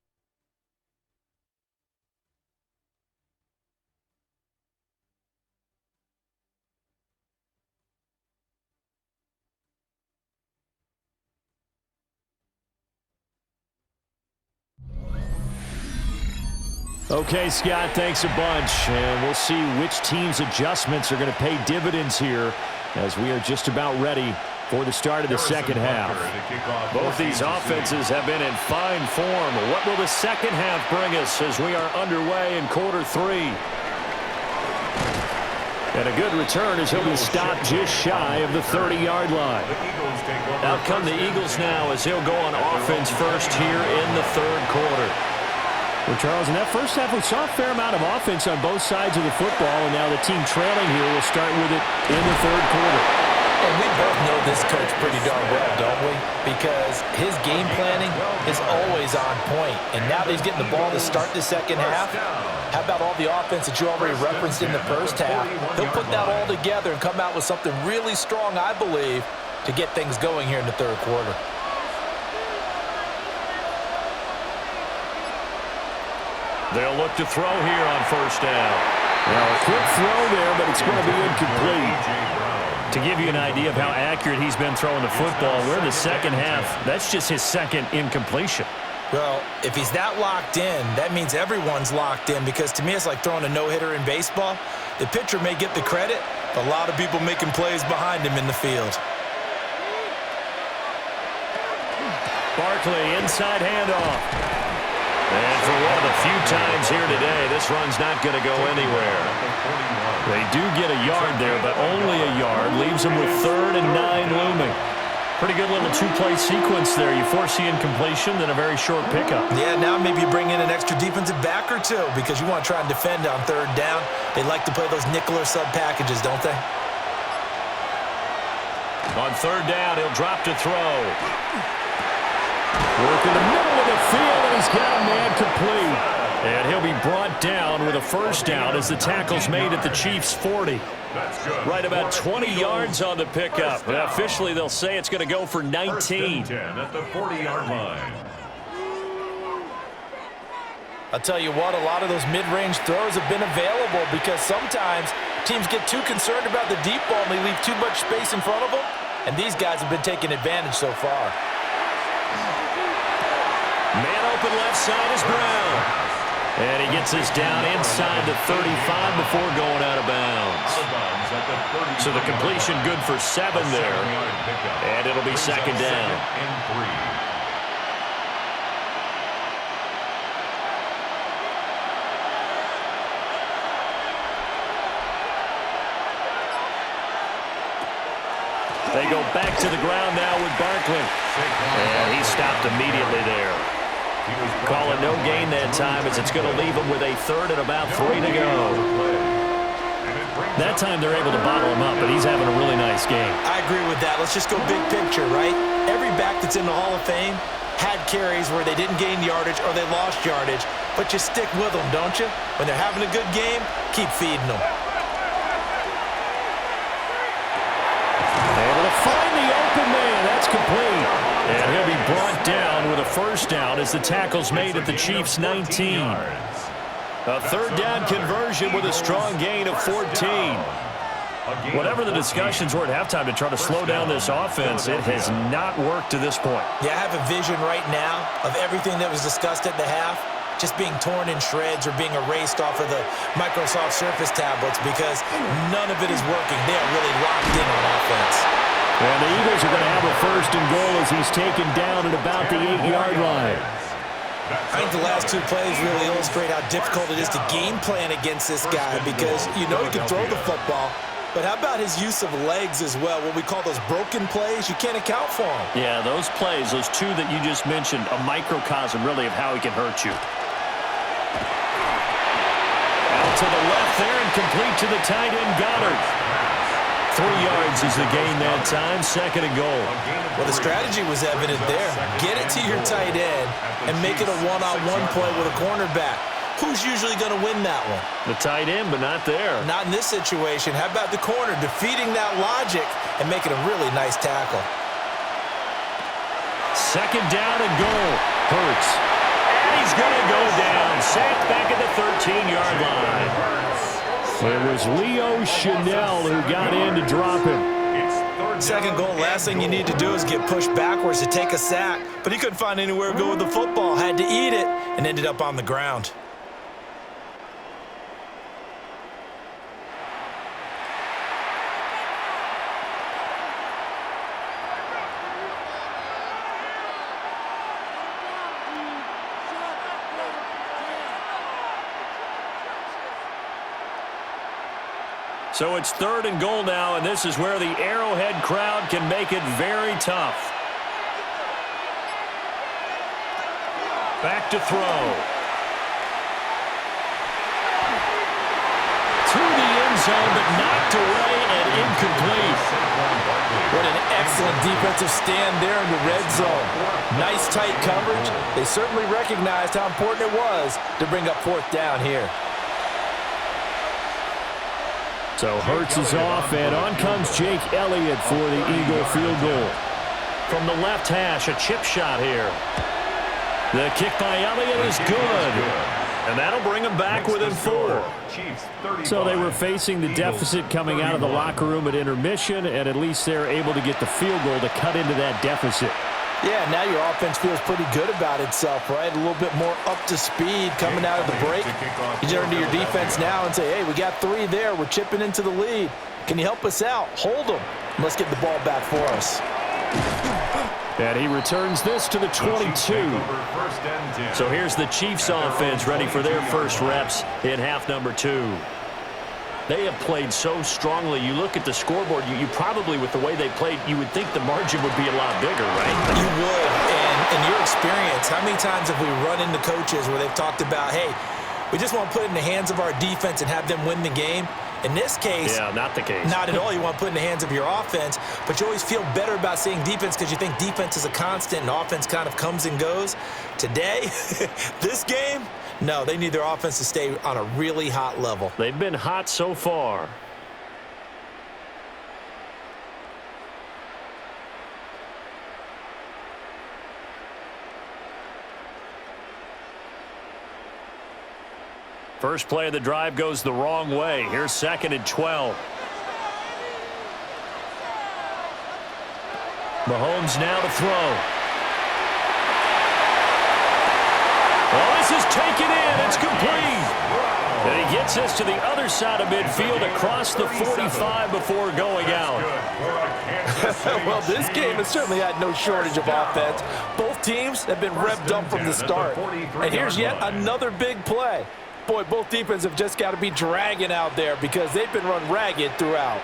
Okay, Scott, thanks a bunch. And we'll see which team's adjustments are going to pay dividends here as we are just about ready for the start of the second half. Both these offenses have been in fine form. What will the second half bring us as we are underway in quarter three? And a good return as he'll be stopped just shy of the 30-yard line. Out come the Eagles now as he'll go on offense first here in the third quarter. Well, Charles, in that first half, we saw a fair amount of offense on both sides of the football, and now the team trailing here will start with it in the third quarter. And we both know this coach pretty darn well, don't we? Because his game planning is always on point. And now that he's getting the ball to start the second half, how about all the offense that you already referenced in the first half? He'll put that all together and come out with something really strong, I believe, to get things going here in the third quarter. They'll look to throw here on first down. Well, a quick throw there, but it's going to be incomplete. To give you an idea of how accurate he's been throwing the football, we're in the second half. That's just his second incompletion. Well, if he's that locked in, that means everyone's locked in, because to me it's like throwing a no-hitter in baseball. The pitcher may get the credit, but a lot of people making plays behind him in the field. Barkley, inside handoff. And for one of the few times here today, this run's not going to go anywhere. They do get a yard there, but only a yard. Leaves them with 3rd and 9 looming. Pretty good little two-play sequence there. You force the incompletion, then a very short pickup. Yeah, now maybe you bring in an extra defensive back or two because you want to try and defend on third down. They like to play those nickel or sub packages, don't they? On third down, he'll drop to throw. Work in the middle of the field, and he's got a man complete. And he'll be brought down with a first down as the tackle's made at the Chiefs' 40. Right about 20 yards on the pickup. But officially, they'll say it's going to go for 19. 10 at the 40-yard line. I'll tell you what, a lot of those mid-range throws have been available because sometimes teams get too concerned about the deep ball and they leave too much space in front of them. And these guys have been taking advantage so far. Man open left side is Brown. And he gets us down inside the 35 before going out of bounds. So the completion good for 7 there. And it'll be second down. They go back to the ground now with Barkley. And he stopped immediately there. Calling no gain that time as it's going to leave him with a 3rd and about 3 to go. That time they're able to bottle him up, but he's having a really nice game. I agree with that. Let's just go big picture, right? Every back that's in the Hall of Fame had carries where they didn't gain yardage or they lost yardage, but you stick with them, don't you? When they're having a good game, keep feeding them. Able to find the open man. That's complete. And he'll be brought down with a first down as the tackle's made at the Chiefs' 19. A 3rd down conversion with a strong gain of 14. Whatever the discussions were at halftime to try to slow down this offense, it has not worked to this point. Yeah, I have a vision right now of everything that was discussed at the half just being torn in shreds or being erased off of the Microsoft Surface tablets because none of it is working. They are really locked in on offense. And the Eagles are going to have a first and goal as he's taken down at about the 8-yard line. I think the last two plays really illustrate how difficult it is to game plan against this guy because you know he can throw the football, but how about his use of legs as well, what we call those broken plays? You can't account for them. Yeah, those plays, those two that you just mentioned, a microcosm really of how he can hurt you. Out to the left there and complete to the tight end, Goddard. 3 yards is the gain that time, second and goal. Well, the strategy was evident there. Get it to your tight end and make it a one-on-one play with a cornerback. Who's usually going to win that one? The tight end, but not there. Not in this situation. How about the corner defeating that logic and making a really nice tackle? Second down and goal. Hurts. And he's going to go down. Sacked back at the 13-yard line. It was Leo Chanel who got in to drop him. Second goal, last thing you need to do is get pushed backwards to take a sack. But he couldn't find anywhere to go with the football. Had to eat it and ended up on the ground. So it's third and goal now, and this is where the Arrowhead crowd can make it very tough. Back to throw. To the end zone, but knocked away and incomplete. What an excellent defensive stand there in the red zone. Nice tight coverage. They certainly recognized how important it was to bring up fourth down here. So Hurts is off, and on comes Jake Elliott for the Eagle field goal. From the left hash, a chip shot here. The kick by Elliott is good. And that'll bring them back within 4. So they were facing the deficit coming out of the locker room at intermission, and at least they're able to get the field goal to cut into that deficit. Yeah, now your offense feels pretty good about itself, right? A little bit more up to speed coming out of the break. You turn to your defense now and say, hey, we got 3 there. We're chipping into the lead. Can you help us out? Hold them. Let's get the ball back for us. And he returns this to the 22. So here's the Chiefs offense ready for their first reps in half number 2. They have played so strongly. You look at the scoreboard, you probably, with the way they played, you would think the margin would be a lot bigger, right? You would. And in your experience, how many times have we run into coaches where they've talked about, hey, we just want to put it in the hands of our defense and have them win the game? In this case, yeah, not the case. Not at all. You want to put it in the hands of your offense, but you always feel better about seeing defense because you think defense is a constant and offense kind of comes and goes. Today, this game, no, they need their offense to stay on a really hot level. They've been hot so far. First play of the drive goes the wrong way. Here's second and 12. Mahomes now to throw. Well, this is taken in. It's complete. And he gets us to the other side of midfield across the 45 before going out. Well, this game has certainly had no shortage of offense. Both teams have been revved up from the start. And here's yet another big play. Boy, both defenses have just got to be dragging out there because they've been run ragged throughout.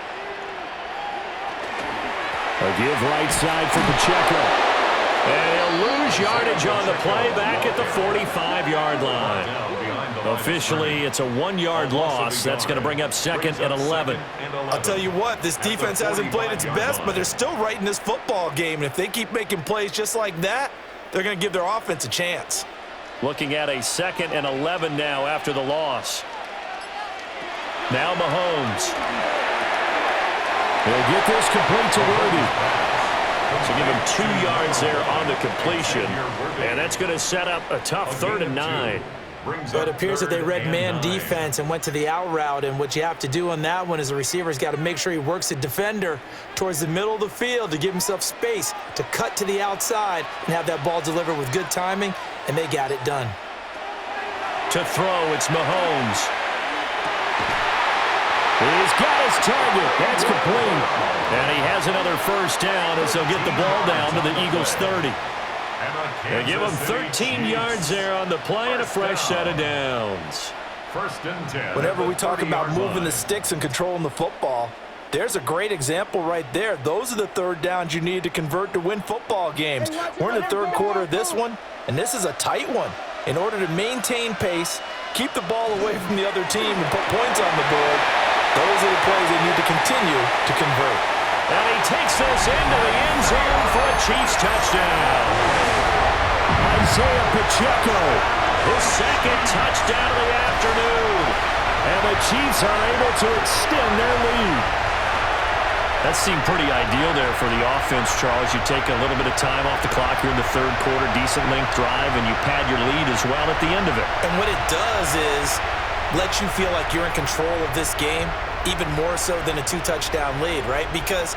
A give right side for Pacheco. And he'll lose yardage on the play back at the 45-yard line. Officially, it's a 1-yard loss. That's going to bring up second and 11. I'll tell you what, this defense hasn't played its best, but they're still right in this football game. And if they keep making plays just like that, they're going to give their offense a chance. Looking at a second and 11 now after the loss. Now Mahomes. He'll get this complete to Worthy. So give him 2 yards there on the completion. And that's going to set up a tough 3rd and 9. So it appears that they read man defense and went to the out route, and what you have to do on that one is the receiver's got to make sure he works the defender towards the middle of the field to give himself space to cut to the outside and have that ball delivered with good timing, and they got it done. To throw, it's Mahomes. He's got his target. That's complete. And he has another first down as he'll get the ball down to the Eagles' 30. They give him 13 yards there on the play and a fresh set of downs. First and 10. Whenever we talk about moving the sticks and controlling the football, there's a great example right there. Those are the third downs you need to convert to win football games. We're in the third quarter of this one, and this is a tight one. In order to maintain pace, keep the ball away from the other team, and put points on the board, those are the plays they need to continue to convert. And he takes this into the end zone for a Chiefs touchdown. Isaiah Pacheco, his second touchdown of the afternoon. And the Chiefs are able to extend their lead. That seemed pretty ideal there for the offense, Charles. You take a little bit of time off the clock here in the third quarter, decent length drive, and you pad your lead as well at the end of it. And what it does is let you feel like you're in control of this game, even more so than a 2-touchdown lead, right? Because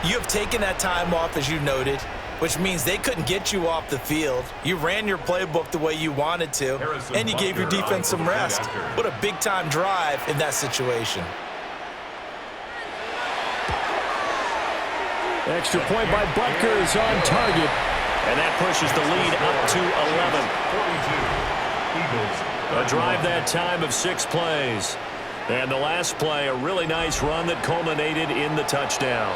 you have taken that time off, as you noted, which means they couldn't get you off the field. You ran your playbook the way you wanted to, and you gave your defense some rest. What a big-time drive in that situation. Extra point by Butker is on target, and that pushes the lead up to 11. A drive that time of 6 plays. And the last play, a really nice run that culminated in the touchdown.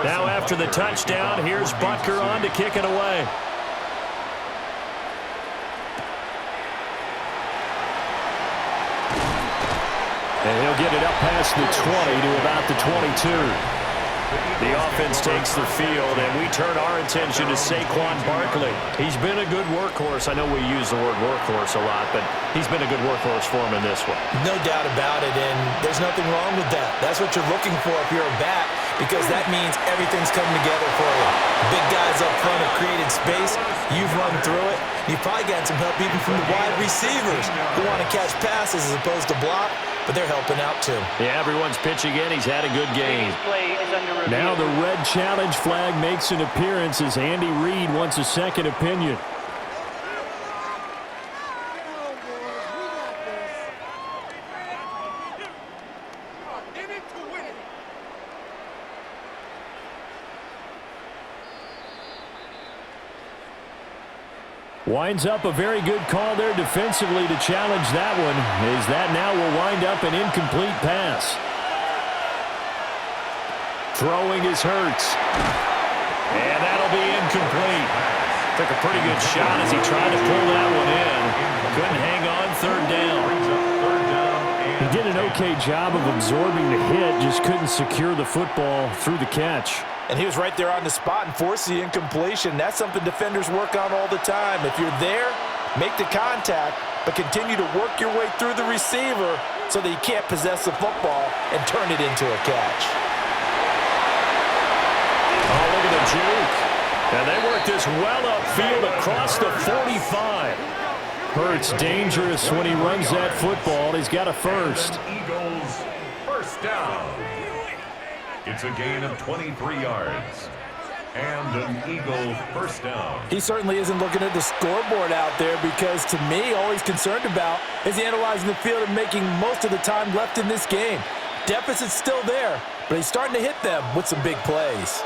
Now after the touchdown, here's Butker on to kick it away. And he'll get it up past the 20 to about the 22. The offense takes the field, and we turn our attention to Saquon Barkley. He's been a good workhorse. I know we use the word workhorse a lot, but he's been a good workhorse for him in this one. No doubt about it, and there's nothing wrong with that. That's what you're looking for if you're a back, because that means everything's coming together for you. The big guys up front have created space. You've run through it. You've probably gotten some help even from the wide receivers who want to catch passes as opposed to block, but they're helping out too. Yeah, everyone's pitching in. He's had a good game. Now the red challenge flag makes an appearance as Andy Reid wants a second opinion. Winds up a very good call there defensively to challenge that one, as that now will wind up an incomplete pass. Throwing is Hurts. And that'll be incomplete. Took a pretty good shot as he tried to pull that one in. Couldn't hang on, third down. He did an okay job of absorbing the hit, just couldn't secure the football through the catch. And he was right there on the spot and forced the incompletion. That's something defenders work on all the time. If you're there, make the contact, but continue to work your way through the receiver so that you can't possess the football and turn it into a catch. Oh, look at the juke. And they work this well upfield across the 45. Hurts dangerous when he runs that football. He's got a first. Eagles first down. It's a gain of 23 yards. And an Eagle first down. He certainly isn't looking at the scoreboard out there, because to me, all he's concerned about is analyzing the field and making most of the time left in this game. Deficit's still there, but he's starting to hit them with some big plays.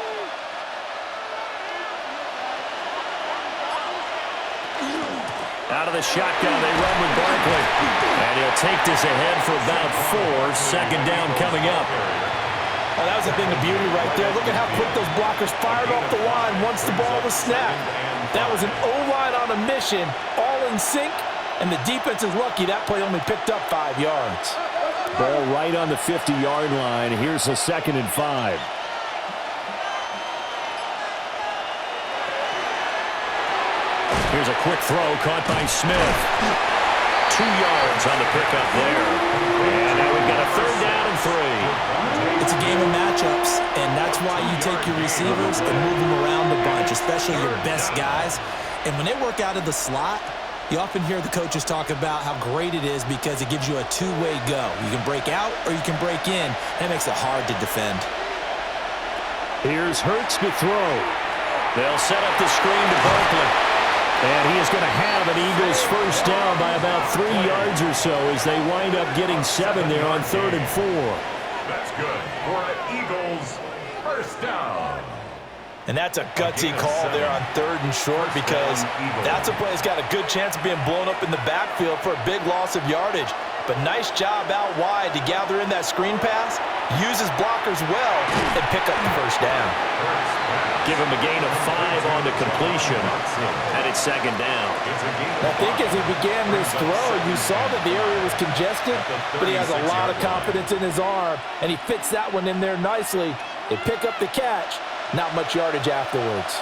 Out of the shotgun, they run with Barkley. And he'll take this ahead for about 4. Second down coming up. Oh, that was a thing of beauty right there. Look at how quick those blockers fired off the line once the ball was snapped. That was an O-line on a mission, all in sync, and the defense is lucky that play only picked up 5 yards. Ball right on the 50-yard line. Here's a 2nd and 5. Here's a quick throw caught by Smith. 2 yards on the pickup there. And now we've got a 3rd down and 3. It's a game of matchups, and that's why you take your receivers and move them around the bunch, especially your best guys. And when they work out of the slot, you often hear the coaches talk about how great it is because it gives you a two-way go. You can break out or you can break in. That makes it hard to defend. Here's Hurts to throw. They'll set up the screen to Barkley. And he is going to have an Eagles first down by about 3 yards or so as they wind up getting 7 there on 3rd and 4. That's good for an Eagles first down. And that's a gutsy call there on 3rd and short because that's a play that's got a good chance of being blown up in the backfield for a big loss of yardage. But nice job out wide to gather in that screen pass, use his blockers well, and pick up the first down. Give him a gain of 5 on the completion, and it's 2nd down. I think as he began this throw, you saw that the area was congested, but he has a lot of confidence in his arm, and he fits that one in there nicely. They pick up the catch. Not much yardage afterwards.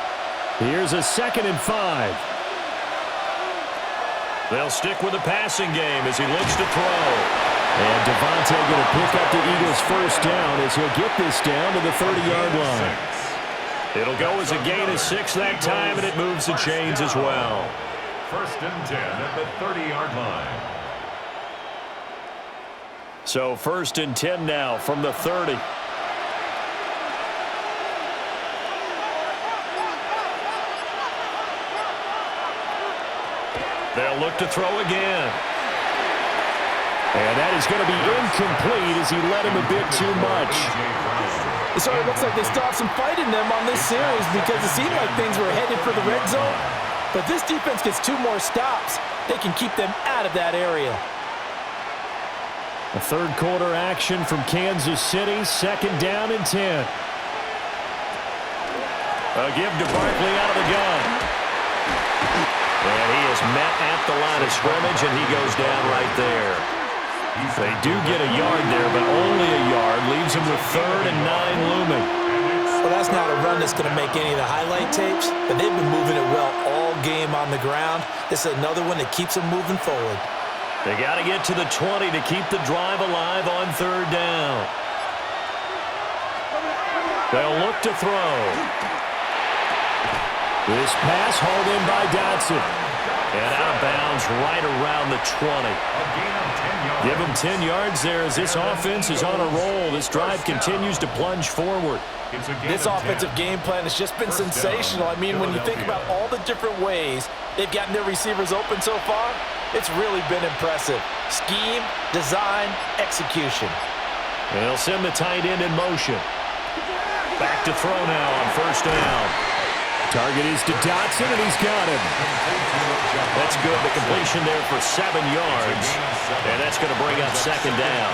Here's a 2nd and 5. They'll stick with the passing game as he looks to throw. And Devontae going to pick up the Eagles first down as he'll get this down to the 30-yard line. It'll go as a gain of 6 that time, and it moves the chains as well. 1st and 10 at the 30-yard line. So 1st and 10 now from the 30. They'll look to throw again. And that is going to be incomplete as he led him a bit too much. So it looks like they still have some fight in them on this series because it seemed like things were headed for the red zone. But this defense gets 2 more stops. They can keep them out of that area. A 3rd quarter action from Kansas City, 2nd down and 10. A give to Barkley out of the gun. And he is met at the line of scrimmage, and he goes down right there. They do get a yard there, but only a yard. Leaves him with 3rd and 9 looming. Well, that's not a run that's going to make any of the highlight tapes, but they've been moving it well all game on the ground. This is another one that keeps them moving forward. They got to get to the 20 to keep the drive alive on 3rd down. They'll look to throw. This pass hauled in by Dotson. And out of bounds right around the 20. Give him 10 yards there as this offense is on a roll. This drive continues to plunge forward. This offensive game plan has just been sensational. I mean, when you think about all the different ways they've gotten their receivers open so far, it's really been impressive. Scheme, design, execution. They'll send the tight end in motion. Back to throw now on 1st down. Target is to Dotson, and he's got him. That's good. The completion there for 7 yards. And that's going to bring up 2nd down.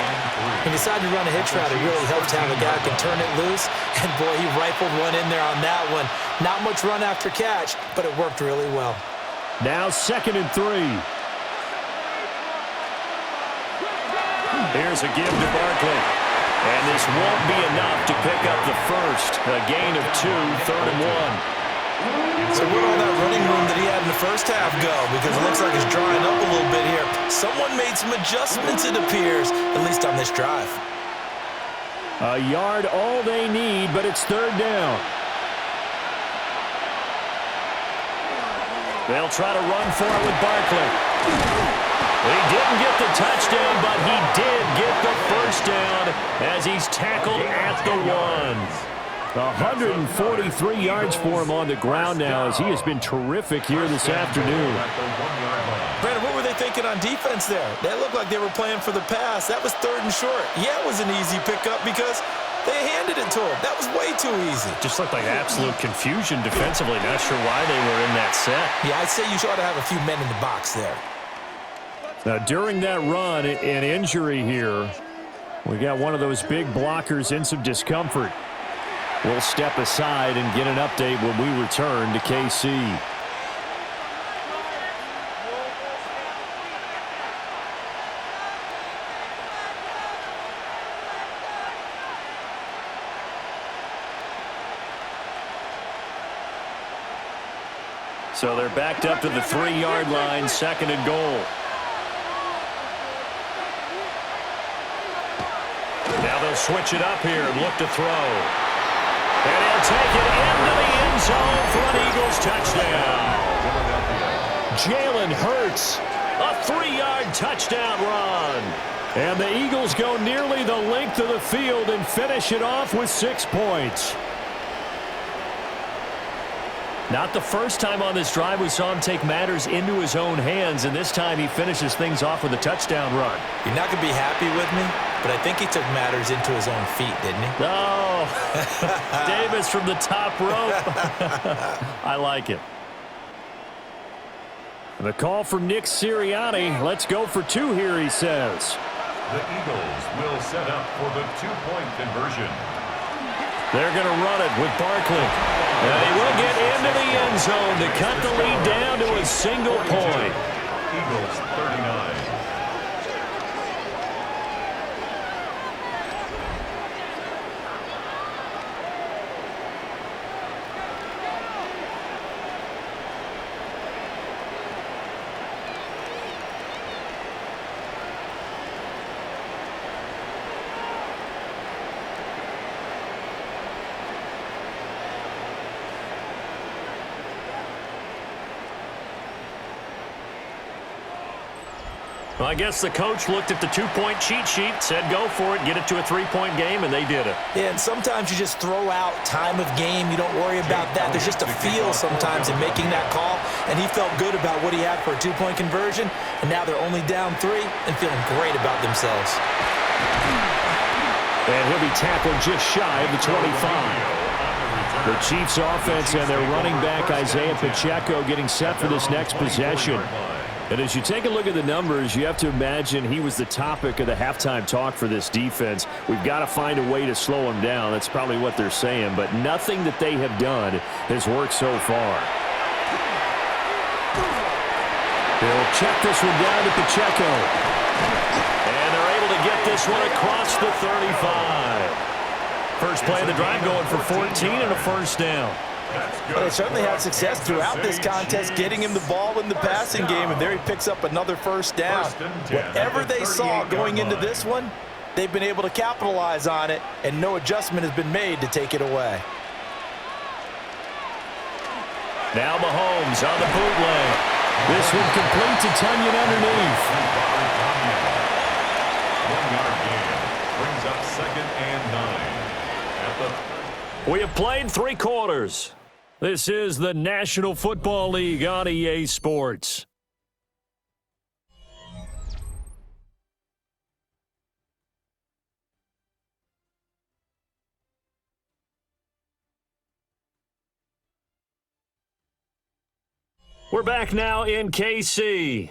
He decided to run a hitch route. It really helps to have a guy who can turn it loose. And, boy, he rifled one in there on that one. Not much run after catch, but it worked really well. Now 2nd and 3. Here's a give to Barkley. And this won't be enough to pick up the first. A gain of 2, 3rd and 1. So where'd all that running room that he had in the first half go? Because it looks like it's drying up a little bit here. Someone made some adjustments, it appears, at least on this drive. A yard all they need, but it's 3rd down. They'll try to run for it with Barkley. He didn't get the touchdown, but he did get the first down as he's tackled at the 1. 143 yards for him on the ground now as he has been terrific here this afternoon. Brandon, what were they thinking on defense there? That looked like they were playing for the pass. That was 3rd and short. Yeah, it was an easy pickup because they handed it to him. That was way too easy. Just looked like absolute confusion defensively. Not sure why they were in that set. Yeah, I'd say you ought to have a few men in the box there. Now, during that run, an injury here. We got one of those big blockers in some discomfort. We'll step aside and get an update when we return to KC. So they're backed up to the 3-yard line, 2nd and goal. Now they'll switch it up here and look to throw. And he'll take it into the end zone for an Eagles touchdown. Jalen Hurts, a 3-yard touchdown run. And the Eagles go nearly the length of the field and finish it off with 6 points. Not the first time on this drive we saw him take matters into his own hands, and this time he finishes things off with a touchdown run. You're not going to be happy with me, but I think he took matters into his own feet, didn't he? Oh, Davis from the top rope. I like it. The call from Nick Sirianni. Let's go for two here, he says. The Eagles will set up for the two-point conversion. They're going to run it with Barkley. And he will get into the end zone to cut the lead down to a single point. Eagles 39. Well, I guess the coach looked at the two-point cheat sheet, said go for it, get it to a three-point game, and they did it. Yeah, and sometimes you just throw out time of game. You don't worry about that. There's just a feel sometimes in making that call, and he felt good about what he had for a two-point conversion, and now they're only down 3 and feeling great about themselves. And he'll be tackled just shy of the 25. The Chiefs offense and their running back Isaiah Pacheco getting set for this next possession. And as you take a look at the numbers, you have to imagine he was the topic of the halftime talk for this defense. We've got to find a way to slow him down. That's probably what they're saying. But nothing that they have done has worked so far. They'll check this one down to Pacheco. And they're able to get this one across the 35. First play of the drive going for 14 and a first down. Well, they certainly had success throughout this contest, getting him the ball in the passing game, and there he picks up another first down. Whatever they saw going into this one, they've been able to capitalize on it, and no adjustment has been made to take it away. Now Mahomes on the bootleg. This one complete to Tunyon underneath. 1-yard gain brings up 2nd and 9. We have played 3 quarters. This is the National Football League on EA Sports. We're back now in KC.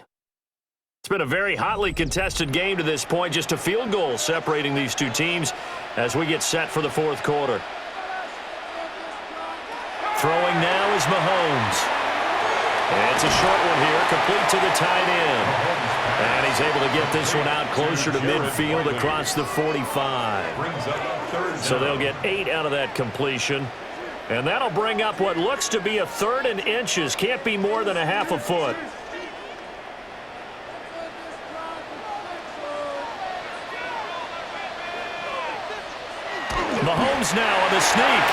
It's been a very hotly contested game to this point. Just a field goal separating these two teams as we get set for the 4th quarter. Throwing now is Mahomes. And it's a short one here, complete to the tight end. And he's able to get this one out closer to midfield across the 45. So they'll get 8 out of that completion. And that'll bring up what looks to be a 3rd and inches. Can't be more than a half a foot. Mahomes now on the sneak.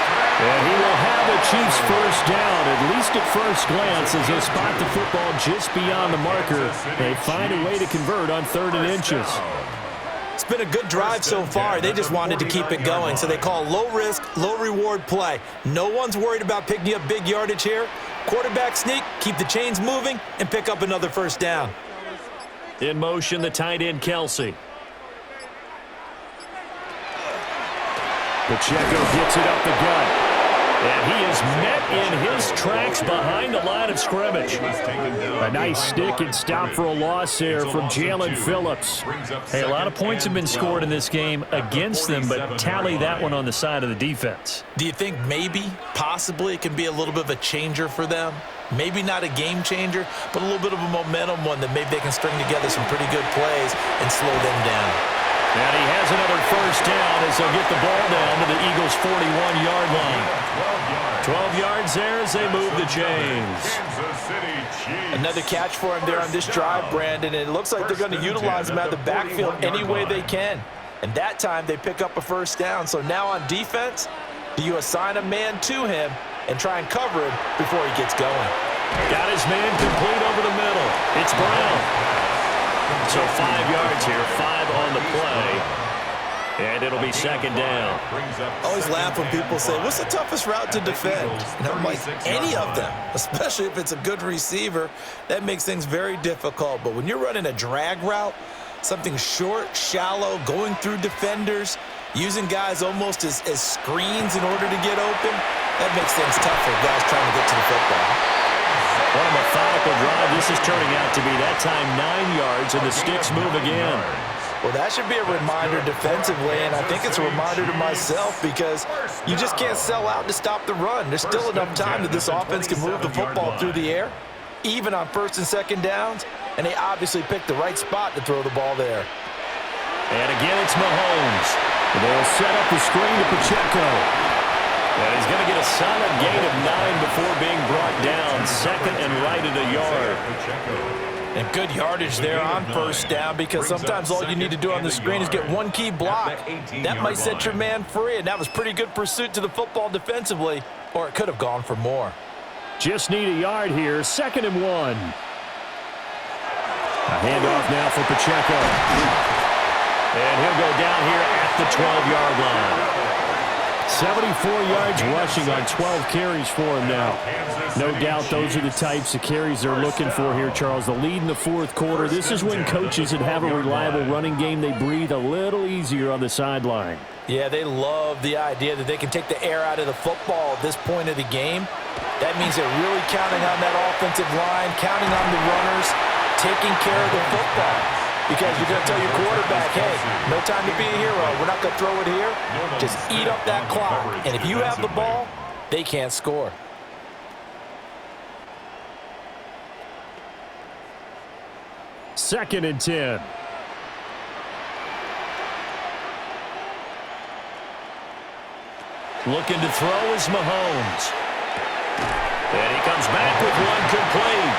And he will have the Chiefs first down, at least at first glance, as they spot the football just beyond the marker. They find a way to convert on 3rd and inches. It's been a good drive so far. They just wanted to keep it going, so they call low-risk, low-reward play. No one's worried about picking up big yardage here. Quarterback sneak, keep the chains moving, and pick up another first down. In motion, the tight end, Kelsey. Pacheco gets it up the gut. And he is met in his tracks behind the line of scrimmage. A nice stick and stop for a loss there from Jalen Phillips. Hey, a lot of points have been scored in this game against them, but tally that one on the side of the defense. Do you think maybe, possibly, it can be a little bit of a changer for them? Maybe not a game changer, but a little bit of a momentum one that maybe they can string together some pretty good plays and slow them down. And he has another first down as they'll get the ball down to the Eagles' 41-yard line. 12 yards there as they move the chains. Another catch for him there on this drive, Brandon, and it looks like they're going to utilize him out of the backfield any way they can. And that time they pick up a first down. So now on defense, do you assign a man to him and try and cover him before he gets going? Got his man complete over the middle. It's Brown. So 5 yards here, 5 on the play. And it'll be second down. I always laugh when people say, what's the toughest route to defend? And I'm like, any of them, especially if it's a good receiver. That makes things very difficult. But when you're running a drag route, something short, shallow, going through defenders, using guys almost as screens in order to get open, that makes things tough for guys trying to get to the football. What a methodical drive. This is turning out to be that time 9 yards, and the sticks move again. Well, that should be a reminder defensively, and I think it's a reminder to myself because you just can't sell out to stop the run. There's still enough time that this offense can move the football through the air, even on first and second downs, and they obviously picked the right spot to throw the ball there. And again, it's Mahomes. They'll set up the screen to Pacheco. And he's going to get a solid gain of 9 before being brought down. Second and right at a yard. And good yardage there on first down because sometimes all you need to do on the screen is get one key block. That might set your man free, and that was pretty good pursuit to the football defensively, or it could have gone for more. Just need a yard here, second and 1. A handoff now for Pacheco. And he'll go down here at the 12-yard line. 74 yards rushing on 12 carries for him now. No doubt those are the types of carries they're looking for here, Charles. The lead in the fourth quarter. This is when coaches that have a reliable running game, they breathe a little easier on the sideline. Yeah, they love the idea that they can take the air out of the football at this point of the game. That means they're really counting on that offensive line, counting on the runners, taking care of the football. Because you're going to tell your quarterback, hey, no time to be a hero. We're not going to throw it here. Just eat up that clock. And if you have the ball, they can't score. Second and 10. Looking to throw is Mahomes. And he comes back with one complete.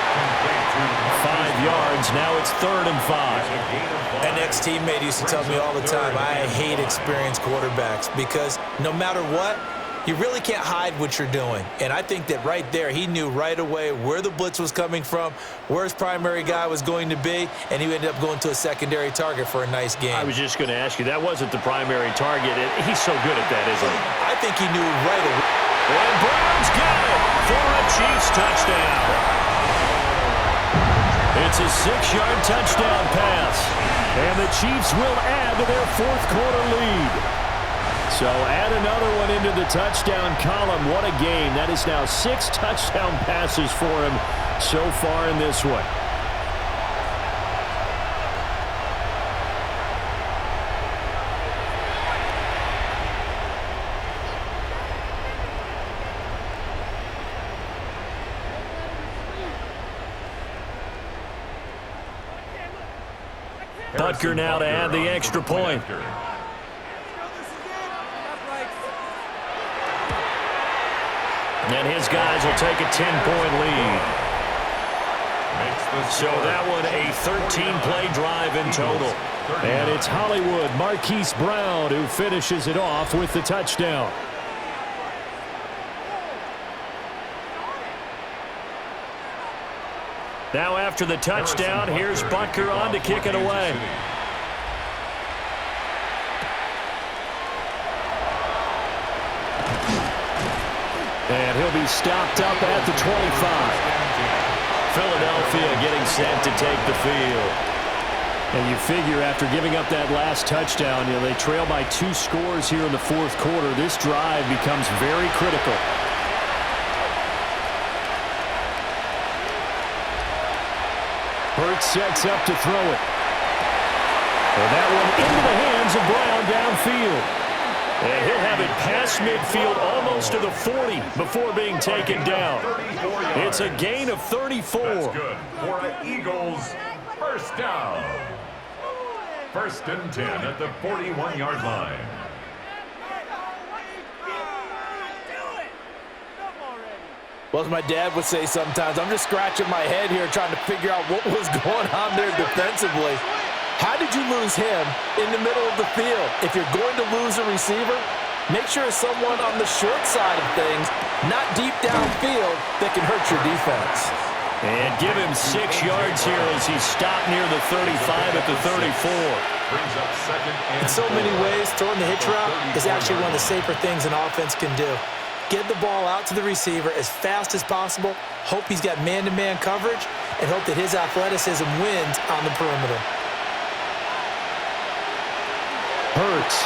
5 yards. Now it's 3rd and 5. An ex-teammate used to tell me all the time, I hate experienced quarterbacks because no matter what, you really can't hide what you're doing. And I think that right there, he knew right away where the blitz was coming from, where his primary guy was going to be, and he ended up going to a secondary target for a nice game. I was just going to ask you, that wasn't the primary target. He's so good at that, isn't he? I think he knew right away. And Brown's got it for a Chiefs touchdown. It's a 6-yard touchdown pass. And the Chiefs will add to their fourth quarter lead. So add another one into the touchdown column. What a game. That is now 6 touchdown passes for him so far in this one. Butker now to add the extra point. And his guys will take a 10-point lead. So that one a 13-play drive in total. And it's Hollywood Marquise Brown who finishes it off with the touchdown. Now after the touchdown, here's Butker on to kick it away. And he'll be stopped up at the 25. Philadelphia getting set to take the field. And you figure after giving up that last touchdown, they trail by 2 scores here in the fourth quarter. This drive becomes very critical. Hurt sets up to throw it. And that one into the hands of Brown downfield. And he'll have it past midfield almost to the 40 before being taken down. It's a gain of 34. That's good for an Eagles first down. 1st and 10 at the 41-yard line. Well, as my dad would say sometimes, I'm just scratching my head here trying to figure out what was going on there defensively. How did you lose him in the middle of the field? If you're going to lose a receiver, make sure it's someone on the short side of things, not deep downfield, that can hurt your defense. And give him 6 yards here as he stopped near the 35 at the 34. In so many ways, throwing the hitch route is actually one of the safer things an offense can do. Get the ball out to the receiver as fast as possible, hope he's got man-to-man coverage, and hope that his athleticism wins on the perimeter. Hurts.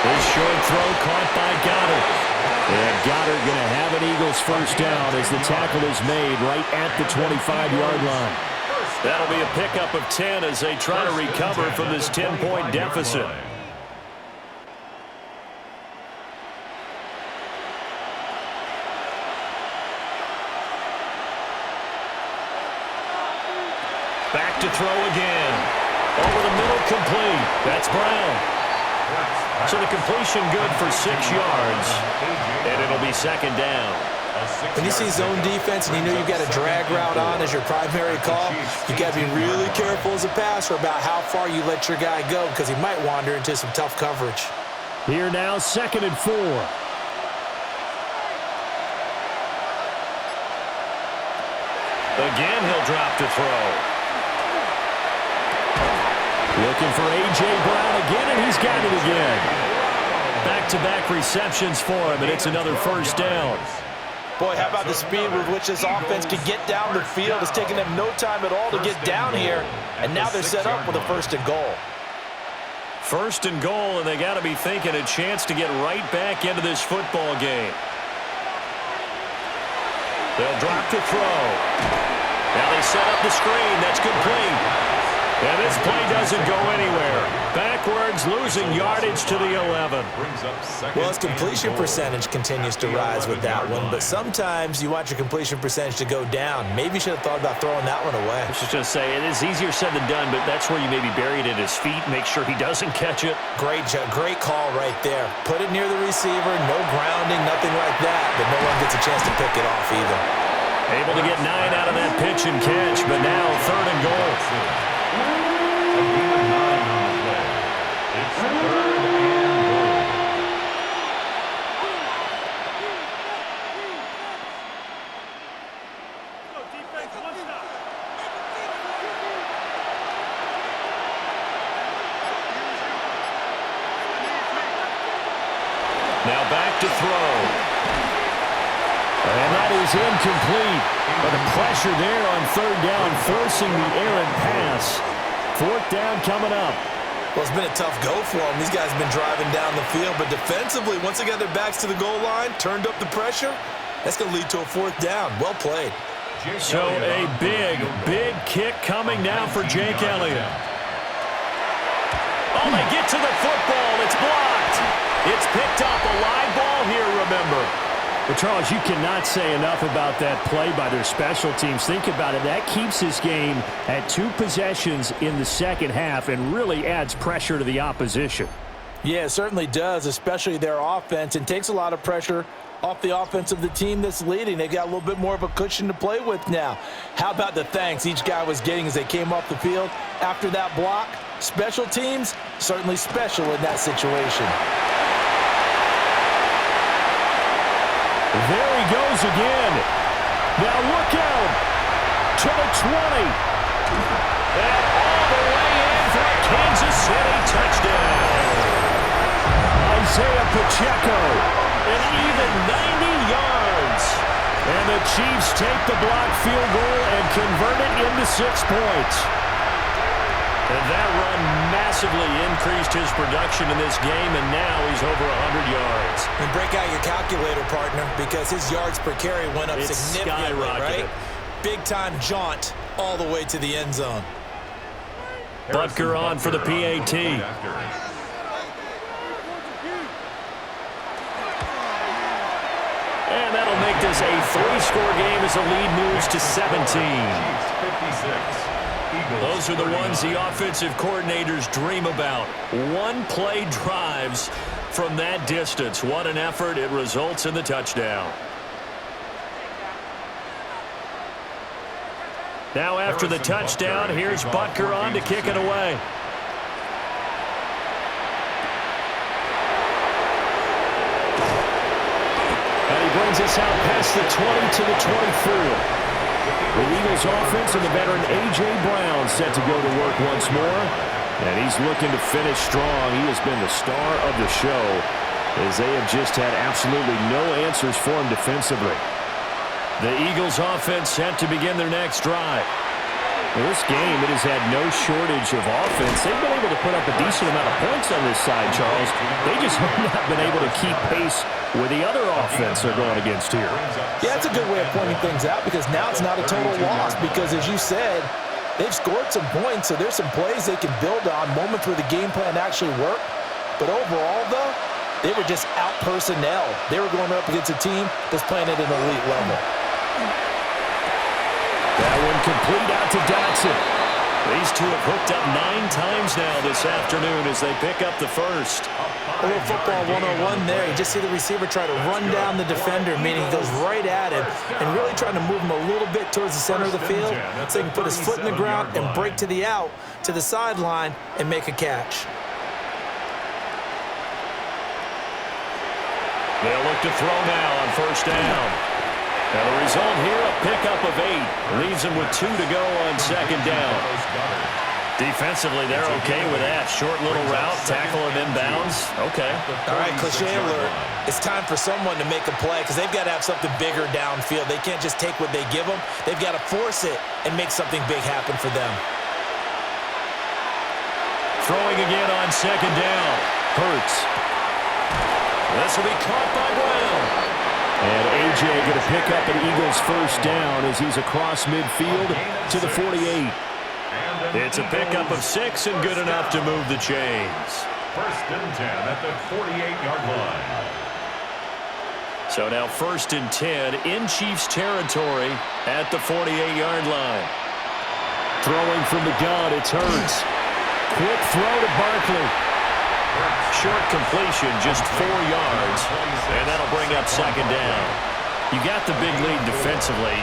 His short throw caught by Goddard. And Goddard going to have an Eagles first down as the tackle is made right at the 25-yard line. That'll be a pickup of 10 as they try to recover from this 10-point deficit. Back to throw again. Over the middle, complete. That's Brown. So the completion good for 6 yards, and it'll be second down. When you see zone defense and you know you've got a drag route on as your primary call, you got to be really careful as a passer about how far you let your guy go because he might wander into some tough coverage. Here now, 2nd and 4. Again, he'll drop to throw. Looking for A.J. Brown again, and he's got it again. Back-to-back receptions for him, and it's another first down. Boy, how about the speed with which this offense could get down the field? It's taken them no time at all to get down here, and now they're set up with a 1st and goal. 1st and goal, and they got to be thinking a chance to get right back into this football game. They'll drop to throw. Now they set up the screen. That's complete. And this play doesn't go anywhere. Backwards, losing yardage to the 11. Well, his completion percentage continues to rise with that one, but sometimes you want your completion percentage to go down. Maybe you should have thought about throwing that one away. I was just going to say, it is easier said than done, but that's where you maybe bury it at his feet, make sure he doesn't catch it. Great call right there. Put it near the receiver, no grounding, nothing like that, but no one gets a chance to pick it off either. Able to get 9 out of that pitch and catch, but now 3rd and goal. Now back to throw. And that is incomplete. But the pressure there on 3rd down, forcing the errant pass. 4th down coming up. Well, it's been a tough go for them. These guys have been driving down the field, but defensively, once they got their backs to the goal line, turned up the pressure, that's going to lead to a 4th down. Well played. So a big kick coming now for Jake Elliott. Oh, they get to the football. It's blocked. It's picked up. A live ball here, remember. But, Charles, you cannot say enough about that play by their special teams. Think about it. That keeps this game at 2 possessions in the second half and really adds pressure to the opposition. Yeah, it certainly does, especially their offense, and takes a lot of pressure off the offense of the team that's leading. They've got a little bit more of a cushion to play with now. How about the thanks each guy was getting as they came off the field after that block? Special teams, certainly special in that situation. There he goes again. Now look out. To the 20. And all the way in for a Kansas City touchdown. Isaiah Pacheco. An even 90 yards. And the Chiefs take the blocked field goal and convert it into 6 points. And that run massively increased his production in this game, and now he's over 100 yards. And break out your calculator, partner, because his yards per carry went up significantly, right? Big-time jaunt all the way to the end zone. Butker on for the PAT. And that'll make this a 3-score game as the lead moves to 17. Those are the ones the offensive coordinators dream about. One-play drives from that distance. What an effort. It results in the touchdown. Now after the touchdown, here's Butker on to kick it away. And he brings us out past the 20 to the 24. The Eagles offense and the veteran A.J. Brown set to go to work once more. And he's looking to finish strong. He has been the star of the show as they have just had absolutely no answers for him defensively. The Eagles offense set to begin their next drive. Well, this game, it has had no shortage of offense. They've been able to put up a decent amount of points on this side, Charles. They just have not been able to keep pace with the other offense they're going against here. Yeah, that's a good way of pointing things out because now it's not a total loss because, as you said, they've scored some points, so there's some plays they can build on, moments where the game plan actually worked. But overall, though, they were just out personnel. They were going up against a team that's playing at an elite level. That one complete out to Dotson. These two have hooked up 9 times now this afternoon as they pick up the first. A little football 101 there. You just see the receiver try to run down the defender, meaning he goes right at him and really trying to move him a little bit towards the center of the field so he can put his foot in the ground and break to the out, to the sideline, and make a catch. They'll look to throw now on first down. And the result here, a pickup of 8. Leaves them with 2 to go on second down. Defensively, they're okay with that. Short little route, tackle him inbounds. Okay. All right, cliche alert. It's time for someone to make a play because they've got to have something bigger downfield. They can't just take what they give them. They've got to force it and make something big happen for them. Throwing again on second down. Hurts. This will be caught by Brown. And A.J. going to pick up an Eagles first down as he's across midfield to the 48. It's a pickup of 6 and good enough to move the chains. First and 10 at the 48-yard line. So now first and 10 in Chiefs territory at the 48-yard line. Throwing from the gun, it's Hurts. Quick throw to Barkley. Short completion, just 4 yards, and that'll bring up second down. You got the big lead defensively,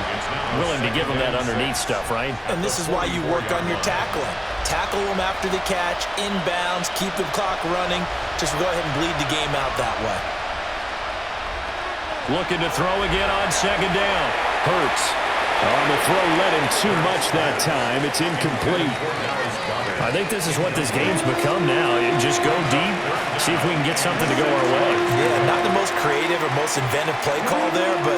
willing to give them that underneath stuff, right? And this is why you work on your tackling. Tackle them after the catch, inbounds, keep the clock running. Just go ahead and bleed the game out that way. Looking to throw again on second down. Hurts. On the throw, led him too much that time. It's incomplete. I think this is what this game's become now. Just go deep, see if we can get something to go our way. Yeah, not the most creative or most inventive play call there, but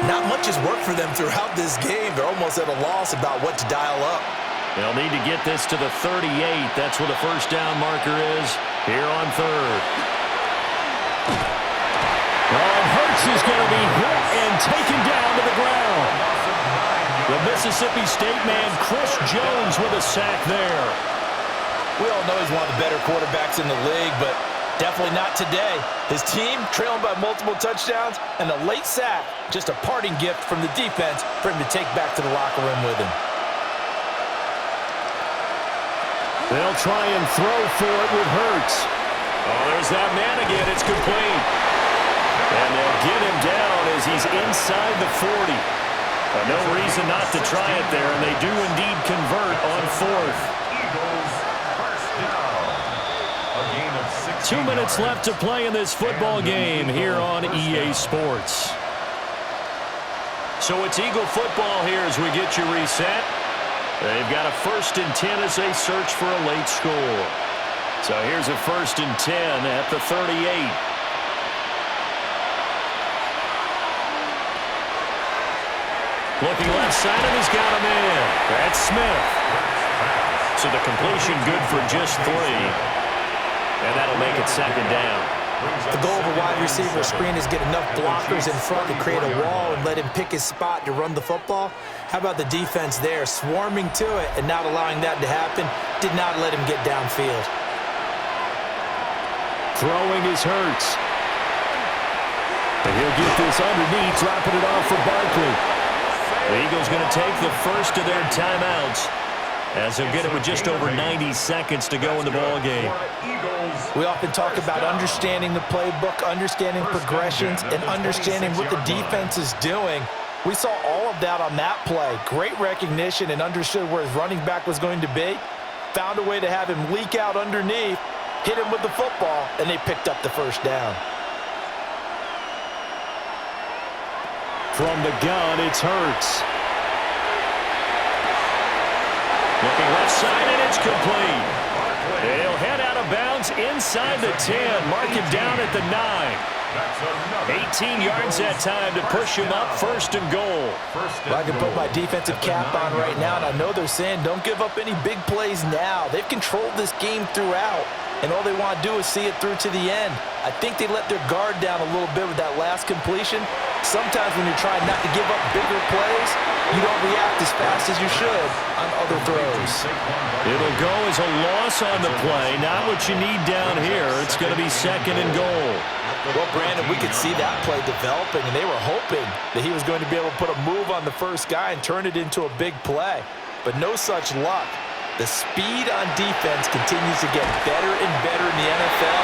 not much has worked for them throughout this game. They're almost at a loss about what to dial up. They'll need to get this to the 38. That's where the first down marker is here on third. And Hurts is going to be hit and taken down to the ground. The Mississippi State man, Chris Jones, with a sack there. We all know he's one of the better quarterbacks in the league, but definitely not today. His team trailing by multiple touchdowns, and a late sack, just a parting gift from the defense for him to take back to the locker room with him. They'll try and throw for it with Hurts. Oh, there's that man again. It's complete. And they'll get him down as he's inside the 40. No reason not to try it there, and they do indeed convert on fourth. Eagles first down. A gain of 6. 2 minutes left to play in this football game here on EA Sports. So it's Eagle football here as we get you reset. They've got a first and 10 as they search for a late score. So here's a first and 10 at the 38. Looking left side, and he's got him in. That's Smith. So the completion good for just 3. And that'll make it second down. The goal of a wide receiver screen is get enough blockers in front to create a wall and let him pick his spot to run the football. How about the defense there, swarming to it and not allowing that to happen? Did not let him get downfield. Throwing is Hurts. And he'll get this underneath, dropping it off for Barkley. The Eagles going to take the first of their timeouts as they'll get it with just over 90 seconds to go in the ball game. We often talk about understanding the playbook, understanding progressions, and understanding what the defense is doing. We saw all of that on that play. Great recognition and understood where his running back was going to be. Found a way to have him leak out underneath, hit him with the football, and they picked up the first down. From the gun, it's Hurts. Looking left side, and it's complete. He'll head out of bounds inside the 10. Mark him down at the 9. 18 yards that time to push him up 1st and goal. Well, I can put my defensive cap on right now, and I know they're saying don't give up any big plays now. They've controlled this game throughout, and all they want to do is see it through to the end. I think they let their guard down a little bit with that last completion. Sometimes when you're trying not to give up bigger plays, you don't react as fast as you should on other throws. It'll go as a loss on the play. Not what you need down here. It's going to be 2nd and goal. Well, Brandon, we could see that play developing, and they were hoping that he was going to be able to put a move on the first guy and turn it into a big play. But no such luck. The speed on defense continues to get better and better in the NFL.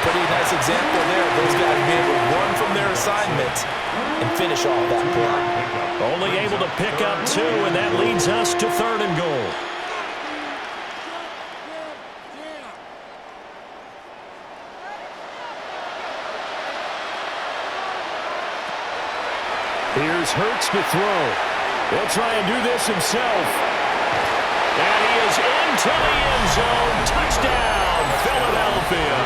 Pretty nice example there. Those guys being able to run from their assignments and finish off that play. Only able to pick up 2, and that leads us to 3rd and goal. Here's Hurts to throw. He'll try and do this himself. And he is into the end zone. Touchdown, Philadelphia.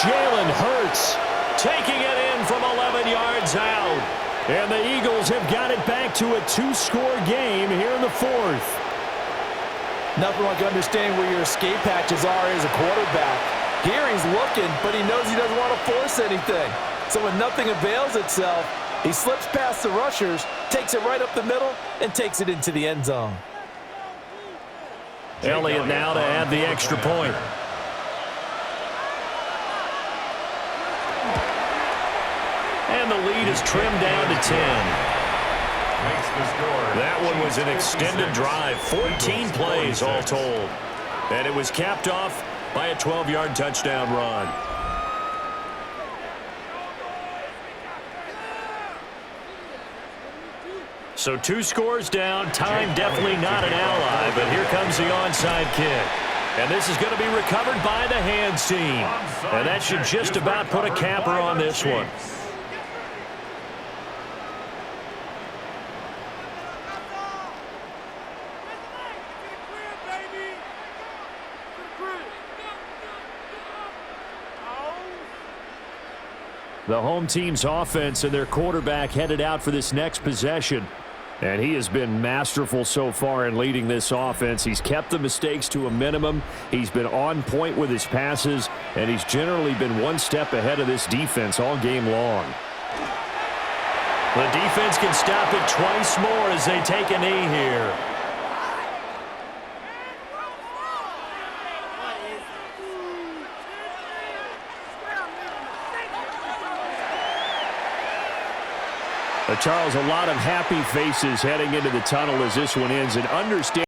Jalen Hurts taking it in from 11 yards out. And the Eagles have got it back to a 2-score game here in the 4th. Nothing like understanding where your escape hatches are as a quarterback. Here he's looking, but he knows he doesn't want to force anything. So when nothing avails itself, he slips past the rushers, takes it right up the middle, and takes it into the end zone. Elliott now to add the extra point. And the lead is trimmed down to 10. That one was an extended drive, 14 plays all told. And it was capped off by a 12-yard touchdown run. So 2 scores down, time definitely not an ally, but here comes the onside kick. And this is going to be recovered by the hands team. And that should just about put a capper on this one. The home team's offense and their quarterback headed out for this next possession. And he has been masterful so far in leading this offense. He's kept the mistakes to a minimum. He's been on point with his passes, and he's generally been one step ahead of this defense all game long. The defense can stop it twice more as they take a knee here. Charles, a lot of happy faces heading into the tunnel as this one ends, and understand